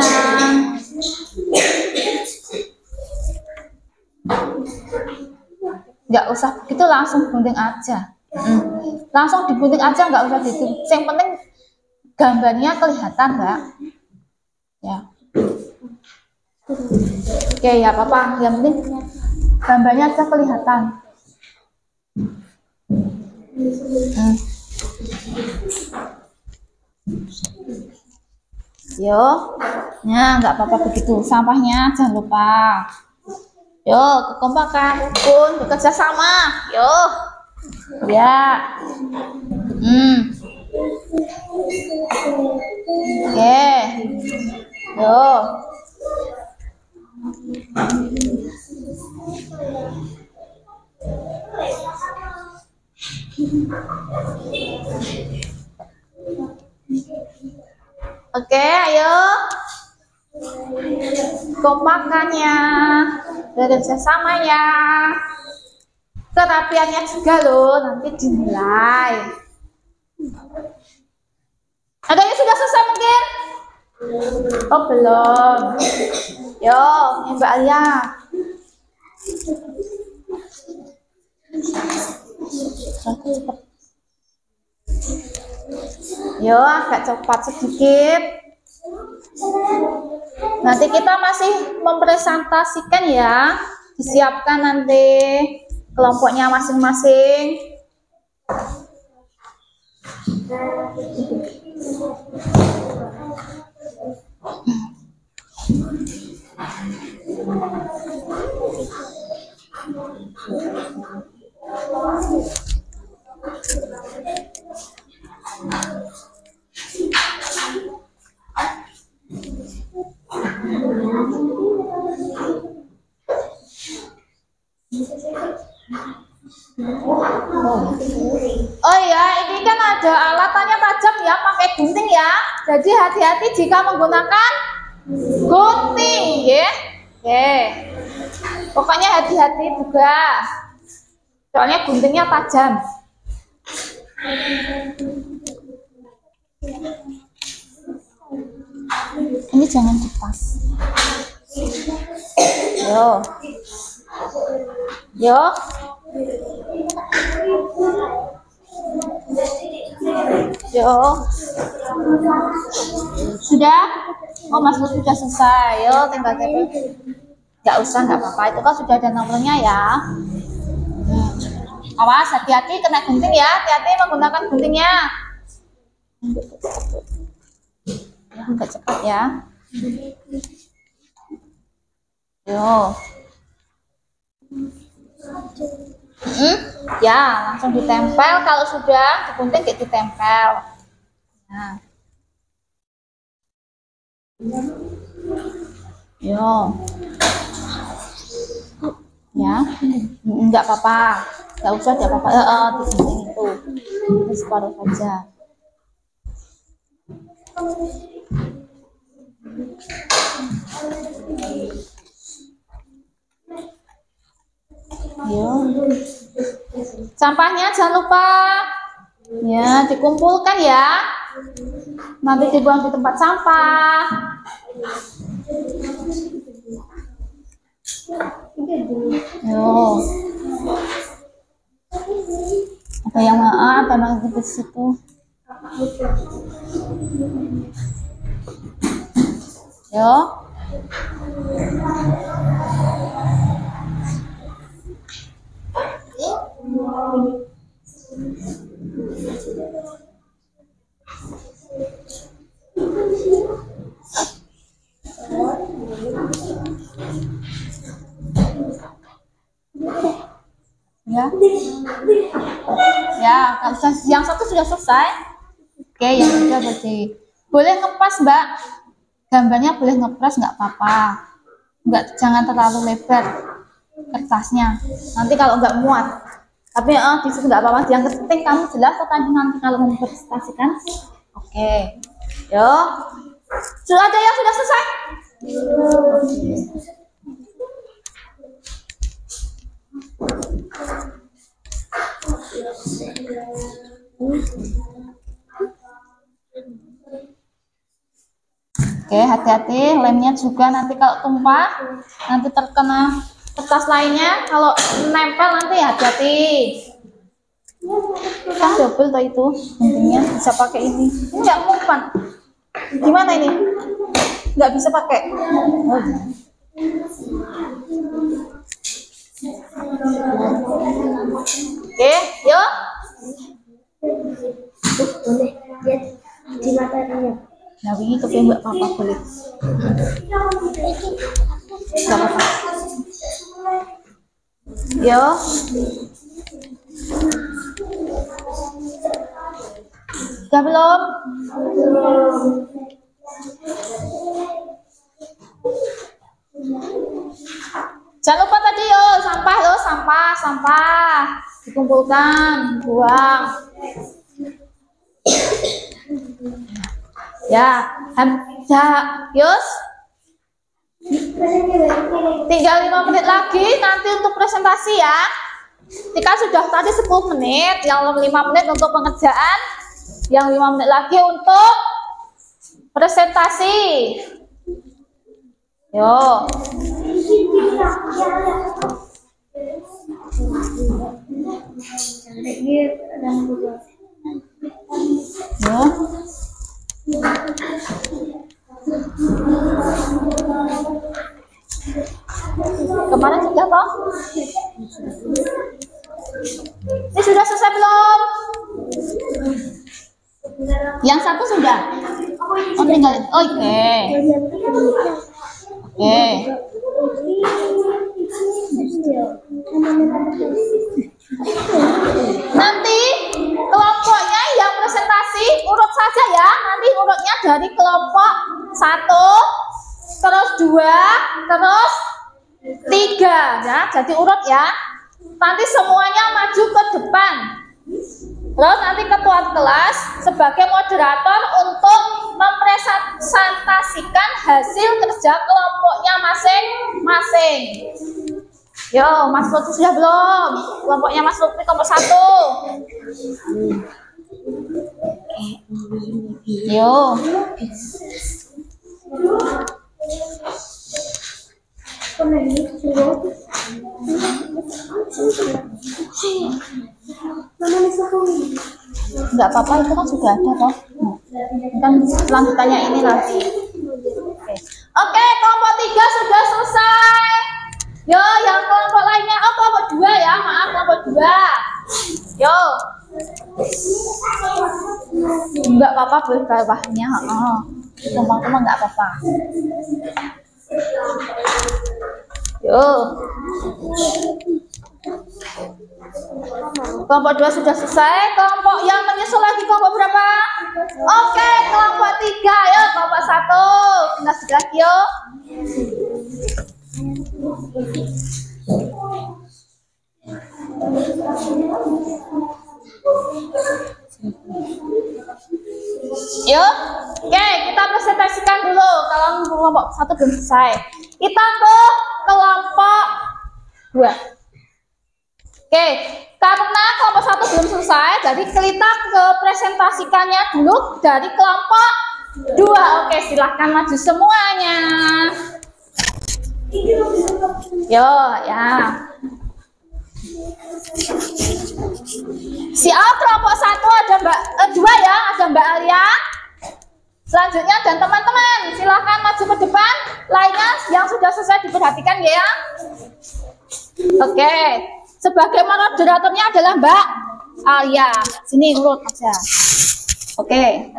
Nggak usah begitu, langsung gunting aja. Langsung digunting aja, nggak usah gitu. Yang penting gambarnya kelihatan, Mbak. Ya. Oke ya, Papa. Yang penting gambarnya aja kelihatan. Yo, ya nggak apa-apa begitu. Sampahnya jangan lupa. Yo, kekompakan, rukun, bekerja sama. Yo, ya. Oke, yo. Oke, ayo. Kompakannya, bekerja sama ya. Kerapiannya juga loh, nanti dinilai. Ada yang sudah selesai mungkin? Oh belum. Yo, ini Mbak Alia. Yo, agak cepat sedikit. Nanti kita masih mempresentasikan ya. Disiapkan nanti kelompoknya masing-masing. Oh ya, ini kan ada alatannya tajam ya, pakai gunting ya. Jadi hati-hati jika menggunakan gunting, ya. Oke. Pokoknya hati-hati juga. Soalnya guntingnya tajam. Ini jangan dipas. Yo. Yo. Yo. Sudah? Oh, Mas Lutfi sudah selesai. Yo, tinggal tempel. Nggak usah, nggak apa-apa. Itu kan sudah ada nomornya ya. Awas, hati-hati kena gunting ya. Hati-hati menggunakan guntingnya. Ya, agak cepat ya. Yo. Ya, langsung ditempel. Kalau sudah digunting kayak ditempel. Nah. Yo. Ya. Enggak apa-apa. Enggak usah enggak apa-apa. Digunting itu. Ini separuh saja. Yo. Sampahnya jangan lupa ya dikumpulkan ya. Nanti dibuang di tempat sampah. Yo. Ada yang maaf, ada yang di situ. Yo. Ya. Ya, kalau yang satu sudah selesai. Oke, yang kedua berarti boleh ngepas, Mbak. Gambarnya boleh ngepres, nggak apa-apa. Jangan terlalu lebar kertasnya. Nanti kalau nggak muat. Tapi di situ nggak apa-apa. Yang penting kamu jelas tadi nanti kalau mempresentasikan. Oke. Yo. Sudah ada yang sudah selesai? Oke, hati-hati lemnya juga nanti kalau tumpah nanti terkena kertas lainnya, kalau nempel nanti hati-hati. Kan double tuh itu intinya, bisa pakai ini. Ini nggak mempan. Gimana ini? Nggak bisa pakai. Oke, yuk. Boleh lihat di materinya. Nah, begitu kayak nggak apa-apa boleh. Nggak apa-apa. Yo. Udah belum? Jangan lupa tadi yo, sampah lo, sampah dikumpulkan, buang. Ya, Yus. Tinggal 5 menit lagi nanti untuk presentasi ya. Jika sudah tadi 10 menit, yang 5 menit untuk pengerjaan, yang 5 menit lagi untuk presentasi. Yo. Yo. Kemarin sudah toh? Ini sudah selesai belum? Yang satu sudah? Oh, tinggalin. Oke. Oke. Nanti kelompoknya yang presentasi urut saja ya. Nanti urutnya dari kelompok 1, terus 2, terus 3 ya. Jadi urut ya. Nanti semuanya maju ke depan. Terus nanti ketua kelas sebagai moderator untuk mempresentasikan hasil kerja kelompoknya masing-masing. Yo, Mas Lutfi sudah belum? Kelompoknya Mas Lutfi kelompok 1. Yo. Enggak apa-apa, itu kan sudah ada toh. Kan lanjutannya ini nanti. Oke, kelompok 3 sudah selesai. Yo, yang kelompok lainnya, kelompok 2 ya, maaf kelompok 2. Yo. Enggak apa-apa, boleh bawahnya. Tumpang-tumpang enggak apa-apa. Yo. Kelompok 2 sudah selesai. Kelompok yang menyusul lagi kelompok berapa? Oke, kelompok 3. Ayo, kelompok 1. Tinggal sedikit lagi yuk. Yuk, oke, kita presentasikan dulu. Kalau kelompok 1 belum selesai, kita ke kelompok 2. Oke, karena kelompok 1 belum selesai, jadi kita ke presentasikannya dulu dari kelompok 2. Oke, silahkan maju semuanya. Yo, ya. Siap, kelompok 1 ada Mbak 2 ya, ada Mbak Alia. Selanjutnya dan teman-teman, silahkan maju ke depan. Lainnya yang sudah selesai diperhatikan ya. Oke, sebagai moderatornya adalah Mbak Alia. Sini urut aja. Oke.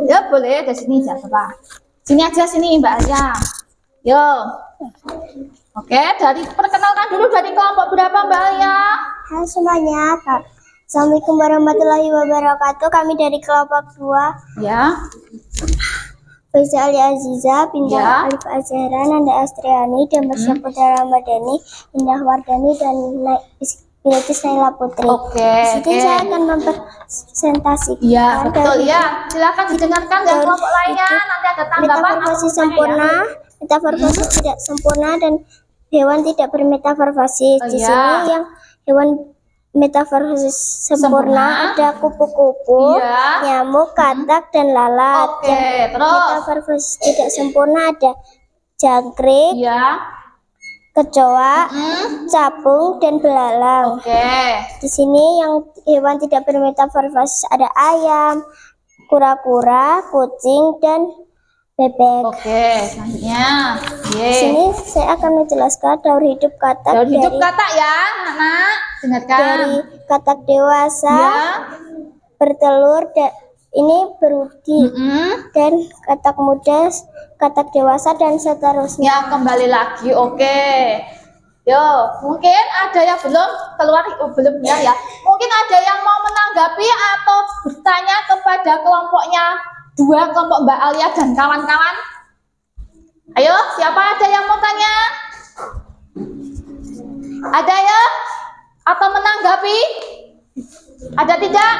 Ya boleh dari sini aja, Pak. Sini aja sini Mbak Alia. Yo. Oke, perkenalkan dulu dari kelompok berapa Mbak Alia? Halo semuanya, Assalamualaikum warahmatullahi wabarakatuh. Kami dari kelompok 2. Ya. Faiza Ali Aziza, Pindah Ya. Alif Azhara, Nanda Astriani, dan Putra Ramadhani, Indah Wardani, dan Bilqis Naila Putri. Oke. Di sini saya akan mempresentasikan. Iya, betul ya. Silakan didengarkan yang kelompok lainnya. Nanti ada tanggapan. Metaforfosis sempurna, metaforfosis tidak sempurna, dan hewan tidak bermetaforfosis. Oh, Di iya. sini yang hewan metaforfosis sempurna ada kupu-kupu, Iya. nyamuk, katak, dan lalat. Oke, Yang terus. metaforfosis tidak sempurna ada jangkrik, Iya. kecoa, capung, dan belalang. Oke. Di sini yang hewan tidak bermetaforfosis ada ayam, kura-kura, kucing, dan bebek. Oke, selanjutnya. Di sini saya akan menjelaskan daur hidup katak Daur hidup dari kata ya, anak-anak. Dengarkan. dari katak dewasa, Ya. bertelur, ini berudi, dan katak muda, katak dewasa, dan seterusnya. Ya, kembali lagi. Oke. Yo, mungkin ada yang belum keluar, belum ya. Mungkin ada yang mau menanggapi atau bertanya kepada kelompoknya 2, kelompok Mbak Alia dan kawan-kawan. Ayo, siapa ada yang mau tanya? Ada ya? Atau menanggapi? Ada tidak?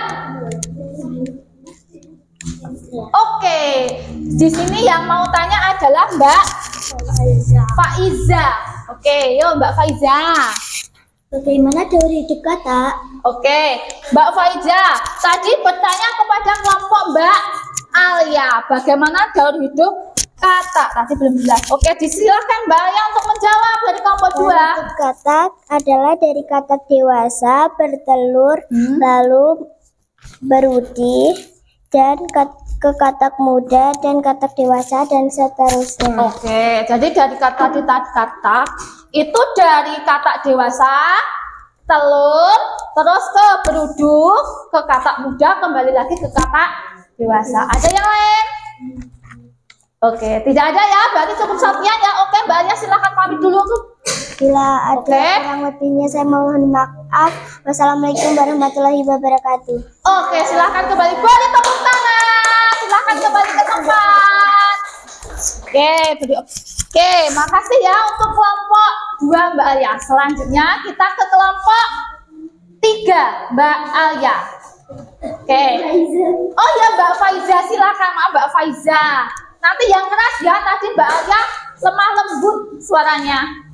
Oke, di sini yang mau tanya adalah Mbak Faiza. Oke, yuk Mbak Faiza. Bagaimana daur hidup katak? Oke, Mbak Faiza. Tadi bertanya kepada kelompok Mbak Alia, bagaimana daur hidup katak? Tadi belum jelas. Oke, disilakan Mbak Alia untuk menjawab dari kelompok 2. Daur hidup katak adalah dari katak dewasa, bertelur, lalu berudi, dan ke katak muda, dan katak dewasa, dan seterusnya. Oke, jadi dari kata katak itu dari katak dewasa, telur, terus ke beruduk, ke katak muda, kembali lagi ke katak dewasa. Ada yang lain? Oke, tidak ada ya, berarti cukup satunya ya. Oke, Mbak Alia silakan pamit dulu tuh. Bila ada Oke. kurang lebihnya saya mohon maaf. Wassalamualaikum warahmatullahi wabarakatuh. Oke, silakan kembali. Boleh tepuk tangan. Silakan kembali ke tempat. Oke, makasih ya untuk kelompok 2 Mbak Alia. Selanjutnya kita ke kelompok 3 Mbak Alia. Oke. Oh ya Mbak Faiza, silakan Mbak Faiza. Nanti yang keras ya, tadi Mbak Alia lemah lembut suaranya.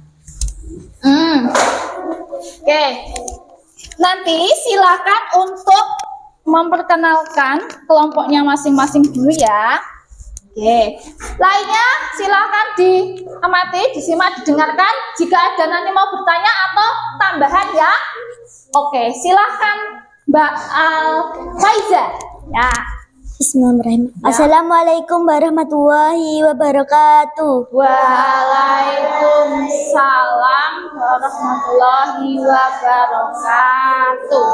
Oke. Nanti silakan untuk memperkenalkan kelompoknya masing-masing dulu ya. Oke. Lainnya silakan diamati, disimak, didengarkan. Jika ada nanti mau bertanya atau tambahan ya. Oke, silakan Mbak Faiza. Ya. Bismillahirrahmanirrahim. Assalamualaikum warahmatullahi wabarakatuh. Waalaikumsalam warahmatullahi wabarakatuh.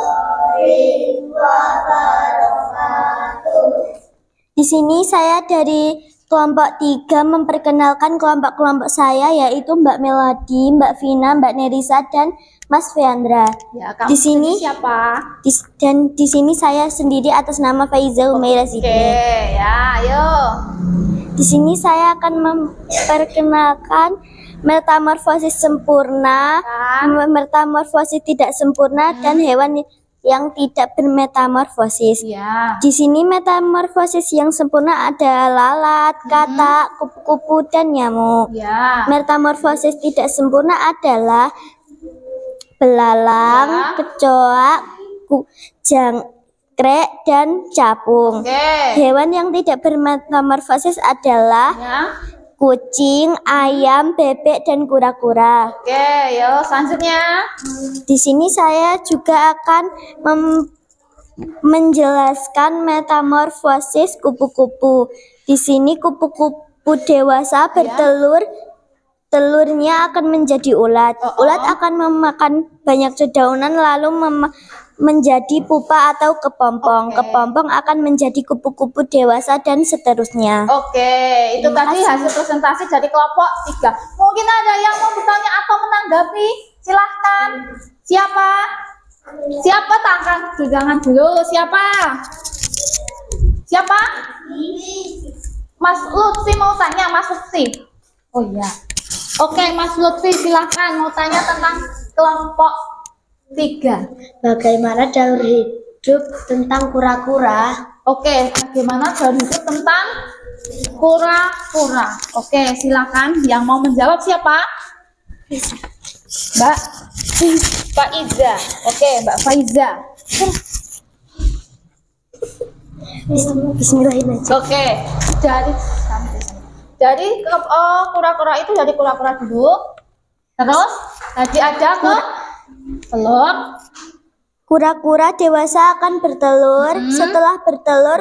Di sini saya dari Kelompok 3 memperkenalkan kelompok-kelompok saya, yaitu Mbak Melody, Mbak Vina, Mbak Nerisa, dan Mas Feandra. Ya, kamu Di sini siapa? di sini saya sendiri atas nama Faiza Umaira Oke, Sidney. ya, ayo. Di sini saya akan memperkenalkan metamorfosis sempurna, metamorfosis tidak sempurna, dan hewan yang tidak bermetamorfosis. Ya. Di sini metamorfosis yang sempurna ada lalat, katak, kupu-kupu, dan nyamuk. Ya. Metamorfosis tidak sempurna adalah belalang, kecoa, jangkrik, dan capung. Oke. Hewan yang tidak bermetamorfosis adalah Ya. kucing, ayam, bebek, dan kura-kura. Oke, yuk selanjutnya. Di sini saya juga akan menjelaskan metamorfosis kupu-kupu. Di sini kupu-kupu dewasa bertelur. Telurnya akan menjadi ulat. Ulat akan memakan banyak dedaunan lalu menjadi pupa atau kepompong. Kepompong akan menjadi kupu-kupu dewasa dan seterusnya. Oke, itu tadi hasil presentasi dari kelompok 3. Mungkin ada yang mau bertanya atau menanggapi? Silahkan. Siapa? Siapa tangan? Jangan dulu. Siapa? Siapa? Mas Lutfi mau tanya, Mas Lutfi. Oh iya. Oke, Mas Lutfi silahkan mau tanya tentang kelompok 3. Bagaimana daur hidup tentang kura-kura? Oke, bagaimana daur hidup tentang kura-kura? Oke, silakan. Yang mau menjawab siapa? Mbak Faiza. Oke, Mbak Faiza. Bismillahirrahmanirrahim. Oke, dari kura-kura itu dari kura-kura dulu. Terus tadi ada ke telur. Kura-kura dewasa akan bertelur. Setelah bertelur,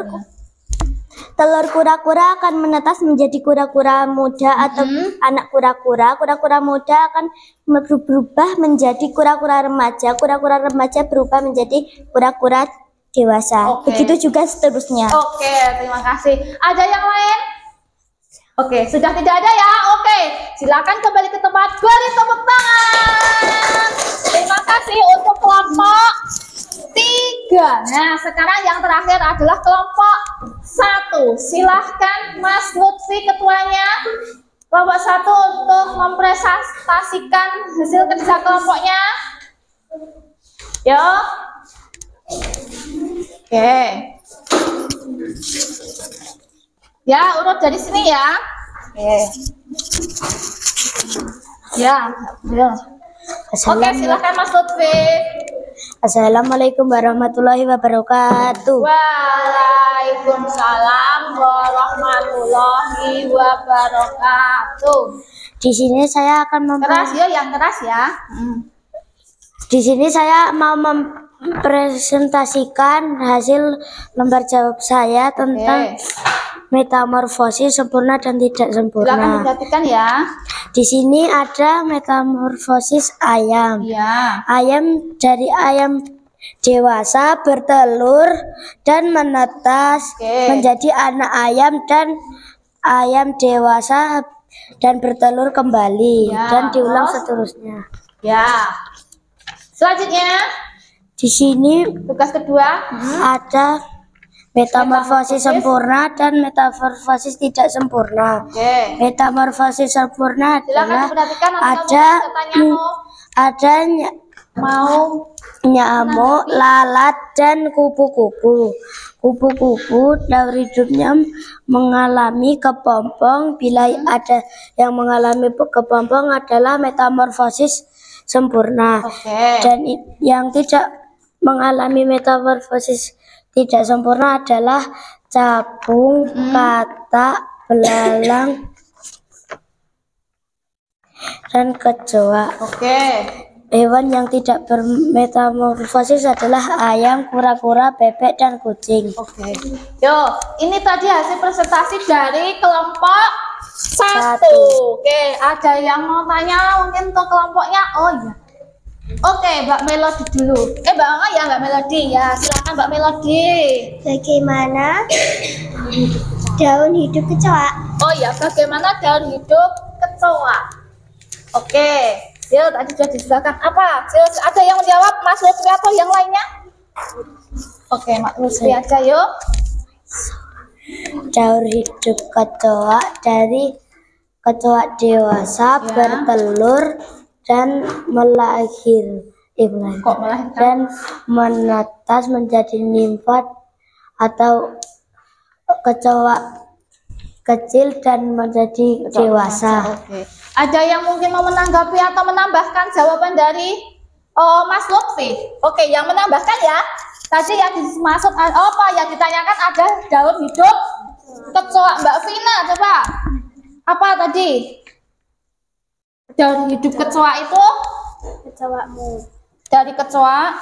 telur kura-kura akan menetas menjadi kura-kura muda atau anak kura-kura. Kura-kura muda akan berubah menjadi kura-kura remaja. Kura-kura remaja berubah menjadi kura-kura dewasa. Begitu juga seterusnya. Oke, terima kasih. Ada yang lain? Oke, sudah tidak ada ya? Oke, silakan kembali ke tempat. Beri tepuk tangan. Terima kasih untuk kelompok 3. Nah, sekarang yang terakhir adalah kelompok 1. Silahkan Mas Lutfi ketuanya. Kelompok 1 untuk mempresentasikan hasil kerja kelompoknya. Yo. Oke. Ya, urut dari sini ya. Oke. Ya, ya. Oke, silakan Mas Lutfi. Assalamualaikum warahmatullahi wabarakatuh. Waalaikumsalam warahmatullahi wabarakatuh. Di sini saya akan Keras ya, yang keras ya. Di sini saya mau mempresentasikan hasil lembar jawab saya tentang metamorfosis sempurna dan tidak Silakan sempurna. diperhatikan ya. Di sini ada metamorfosis ayam. Ya. Ayam dari ayam dewasa bertelur dan menetas menjadi anak ayam, dan ayam dewasa dan bertelur kembali dan diulang seterusnya. Ya. Selanjutnya Di sini tugas kedua. ada metamorfosis sempurna dan metamorfosis tidak sempurna. Oke. Metamorfosis sempurna Silakan adalah diperhatikan ada mau nyamuk, lalat, dan kupu-kupu. Kupu-kupu daur hidupnya mengalami kepompong. Bila ada yang mengalami kepompong adalah metamorfosis sempurna. Dan yang tidak mengalami metamorfosis tidak sempurna adalah capung, katak, belalang, dan kecoa. Hewan yang tidak bermetamorfosis adalah ayam, kura-kura, bebek, dan kucing. Yo, ini tadi hasil presentasi dari kelompok 1. Oke, ada yang mau tanya mungkin untuk kelompoknya? Oh iya. Oke, Mbak Melody dulu. Mbak Melody ya, silakan Mbak Melody. Bagaimana daun hidup kecoa? Oh ya, bagaimana daur hidup kecoa? Oke, yuk tadi sudah disebutkan apa? Yuk, ada yang menjawab Mas Lutfi atau yang lainnya? Oke, Mas Lutfi aja yuk. Daur hidup kecoa dari kecoa dewasa bertelur dan melahirkan dan menetas menjadi nimfa atau kecoa kecil dan menjadi dewasa. Oke. Ada yang mungkin mau menanggapi atau menambahkan jawaban dari Mas Lutfi? Oke, yang menambahkan ya. Tadi yang dimaksud apa yang ditanyakan ada daur hidup kecoa. Mbak Vina, coba. Apa tadi? Daur hidup kecoa itu? Kecoa Dari kecoa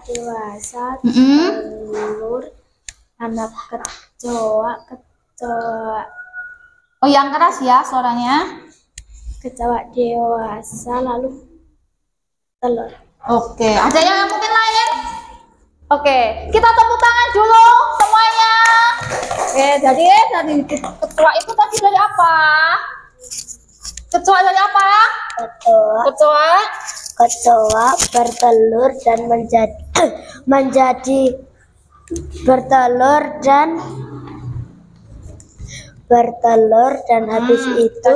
dewasa, telur, anak kecoa. Oh, yang keras ya suaranya. Kecoa dewasa lalu telur. Oke, ada yang mungkin lain? Oke, kita tepuk tangan dulu semuanya. Oke, jadi dari kecoa itu tadi dari apa? Kecoa dari apa? Kecoa bertelur dan menjadi bertelur dan habis itu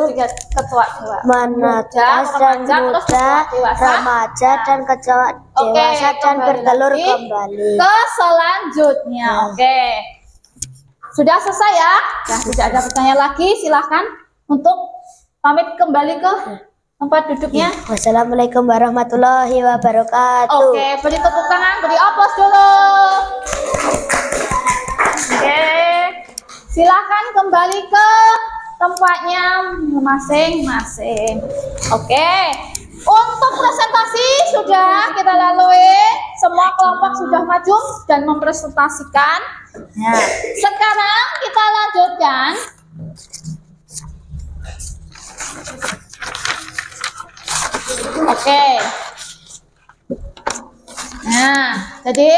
kecoa menetas dan muda, remaja dan kecoa dewasa dan bertelur kembali ke selanjutnya. Oke, sudah selesai ya? Nah, tidak ada pertanyaan lagi, silahkan untuk pamit kembali ke tempat duduknya. Wassalamualaikum warahmatullahi wabarakatuh. Oke, beri tepuk tangan, beri aplaus dulu. Oke, silahkan kembali ke tempatnya masing-masing. Oke, untuk presentasi sudah kita lalui, semua kelompok sudah maju dan mempresentasikan. Nah, sekarang kita lanjutkan. Oke. Nah, jadi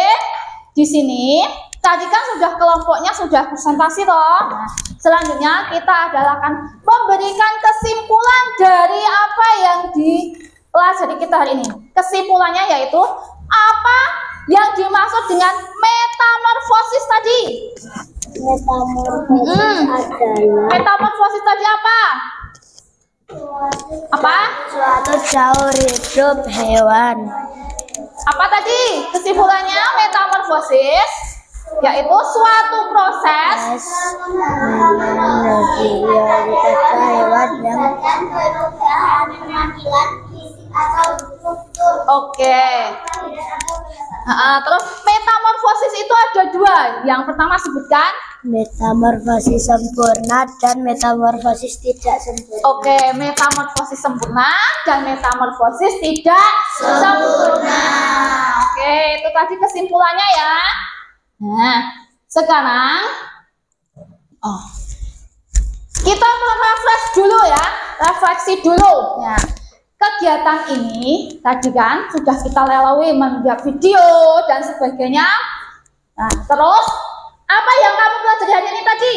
di sini tadi kan sudah kelompoknya sudah presentasi toh. Nah, selanjutnya kita adalah akan memberikan kesimpulan dari apa yang dipelajari kita hari ini. Kesimpulannya yaitu apa yang dimaksud dengan metamorfosis tadi? Metamorfosis tadi apa? Apa? Suatu daur hidup hewan. Apa tadi kesimpulannya? Metamorfosis yaitu suatu proses hewan yang Oke. Terus metamorfosis itu ada dua. Yang pertama sebutkan metamorfosis sempurna dan metamorfosis tidak sempurna. Oke, metamorfosis sempurna dan metamorfosis tidak sempurna. Oke, itu tadi kesimpulannya ya. Nah, sekarang kita merefresh dulu ya, refleksi dulu. Ya, kegiatan ini tadi kan sudah kita lalui membuat video dan sebagainya. Nah, terus apa yang kamu pelajari hari ini tadi?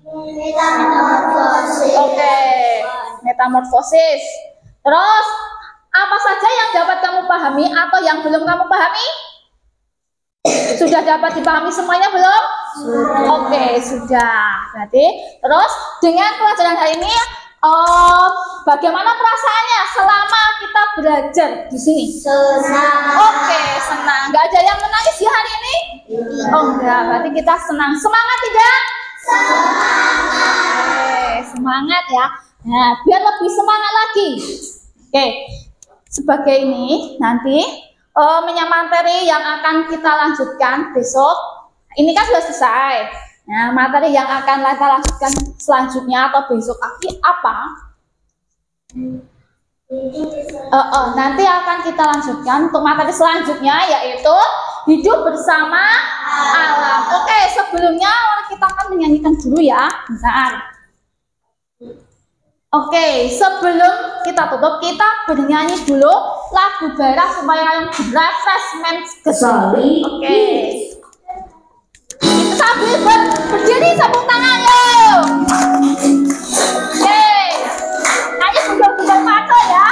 Metamorfosis. Oke, metamorfosis. Terus apa saja yang dapat kamu pahami atau yang belum kamu pahami? Sudah dapat dipahami semuanya belum? Sudah. Oke, sudah. Berarti terus dengan pelajaran hari ini bagaimana perasaannya selama kita belajar di sini? Senang. Oke, senang. Nggak ada yang menangis ya hari ini? Oh enggak, berarti kita senang. Semangat tidak? Semangat. Semangat ya. Nah, biar lebih semangat lagi. Oke, sebagai ini nanti materi yang akan kita lanjutkan besok. Ini kan sudah selesai. Nah, materi yang akan kita lanjutkan selanjutnya atau besok lagi apa? Nanti akan kita lanjutkan untuk materi selanjutnya yaitu hidup bersama alam. Oke, sebelumnya kita akan menyanyikan dulu ya. Bentar. Oke, sebelum kita tutup, kita bernyanyi dulu lagu Bara supaya kalian refreshment kesini. Oke. Kita sambil berdiri, sambung tangan yuk. Oke. Ayo bundar-bundar paco ya.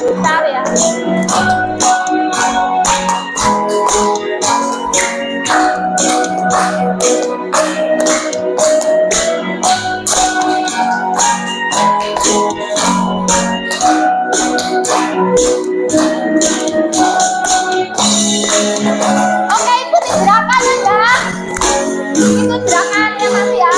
Bentar ya. Oke, ikuti gerakannya ya. Ikut gerakannya nanti ya.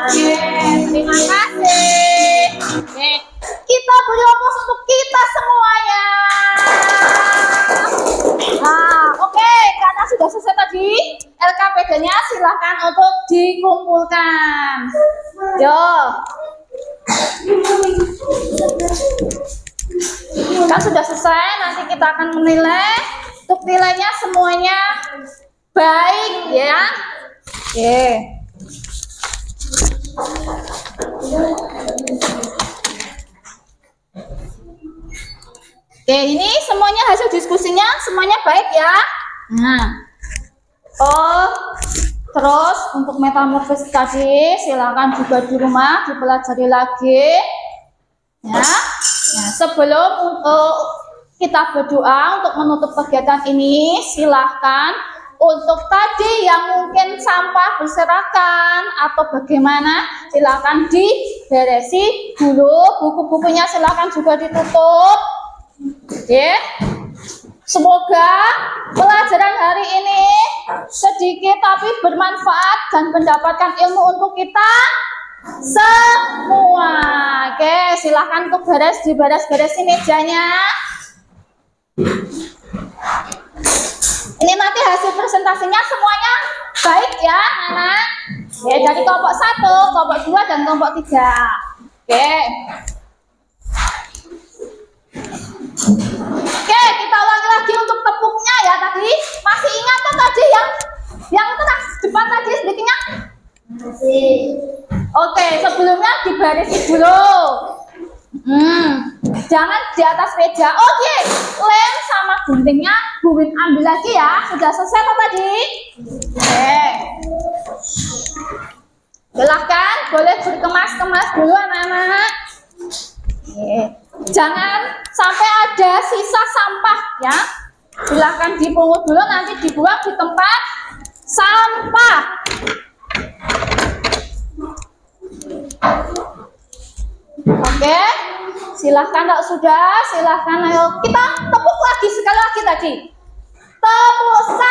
Oke, terima kasih. Oke, kita beri aplaus untuk kita semuanya. Nah, oke, karena sudah selesai tadi LKPD-nya, silahkan untuk dikumpulkan. Yo. Kan sudah selesai, nanti kita akan menilai. Untuk nilainya semuanya baik ya. Oke. Oke, ini semuanya hasil diskusinya semuanya baik ya. Nah, terus untuk metamorfosis tadi silakan juga di rumah dipelajari lagi ya. Nah, sebelum kita berdoa untuk menutup kegiatan ini, silahkan untuk tadi yang mungkin sampah berserakan atau bagaimana, silahkan diberesi dulu, buku-bukunya silahkan juga ditutup. Oke, semoga pelajaran hari ini sedikit tapi bermanfaat dan mendapatkan ilmu untuk kita semua. Oke, silahkan untuk diberes-beresin mejanya. Ini nanti hasil presentasinya semuanya baik ya anak. Ya, dari kelompok 1, kelompok 2, dan kelompok 3. Oke. Oke, kita ulangi lagi untuk tepuknya ya tadi. Masih ingat kan tadi yang tengah depan tadi sedikitnya? Masih. Oke, sebelumnya dibarisi dulu. Jangan di atas meja. Oke, lem sama guntingnya Bu Win ambil lagi ya. Sudah selesai apa tadi? Oke. Silahkan, boleh berkemas-kemas dulu anak-anak. Oke. Jangan sampai ada sisa sampah ya. Silahkan dipungut dulu, nanti dibuang di tempat sampah. Oke, silahkan kalau sudah, silahkan ayo kita tepuk lagi sekali lagi tadi. Tepuk 1,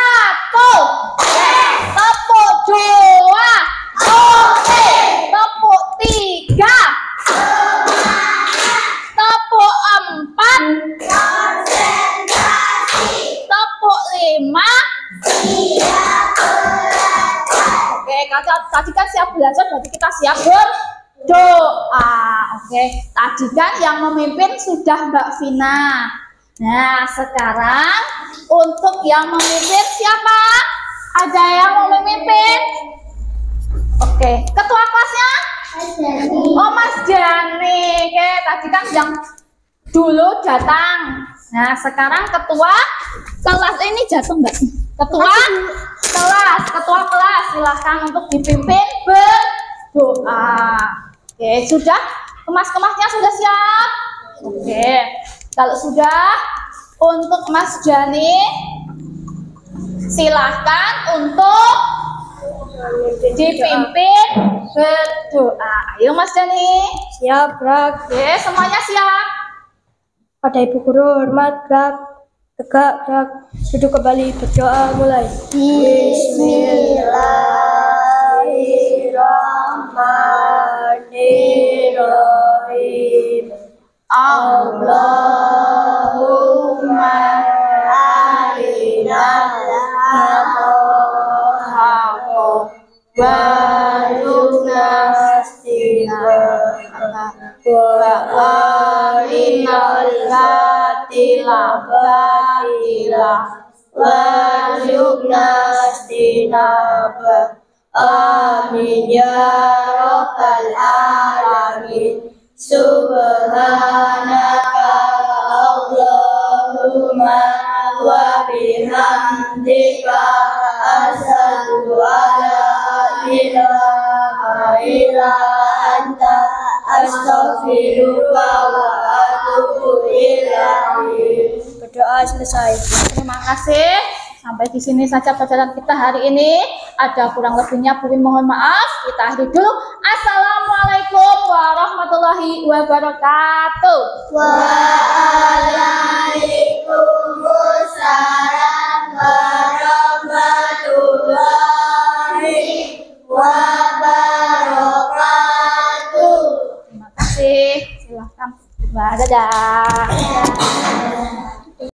tepuk 2, tepuk 3, tepuk 4, tepuk 5. Oke, tadi kan siap belajar, berarti kita siap berdoa. Oke, tadi kan yang memimpin sudah Mbak Vina. Nah, sekarang untuk yang memimpin siapa? Ada yang mau memimpin? Oke, ketua kelasnya? Oh, Mas Jani. Oke, tadi kan yang dulu datang. Nah, sekarang ketua kelas ini jatuh Mbak. Ketua kelas silahkan untuk dipimpin berdoa. Oke, sudah kemas-kemasnya sudah siap? Oke, kalau sudah, untuk Mas Jani silahkan untuk dipimpin berdoa. Ayo Mas Jani. Siap, gerak. Oke, semuanya siap. Pada Ibu Guru hormat, gerak. Tegak, gerak. Duduk kembali, berdoa mulai. Bismillahirrahmanirrahim. Allahumma arinal haqqa warzuqna istinabaha wa arinal batila warzuqna istinabaha. Amin ya rabbal alamin. Subhanaka Allahumma wa bihamdika asyhadu an la ilaha illa anta astaghfiruka wa atubu ilaik. Berdoa selesai. Terima kasih. Sampai di sini saja pelajaran kita hari ini. Ada kurang lebihnya, Bumi mohon maaf. Kita akhiri dulu. Assalamualaikum warahmatullahi wabarakatuh. Waalaikumsalam.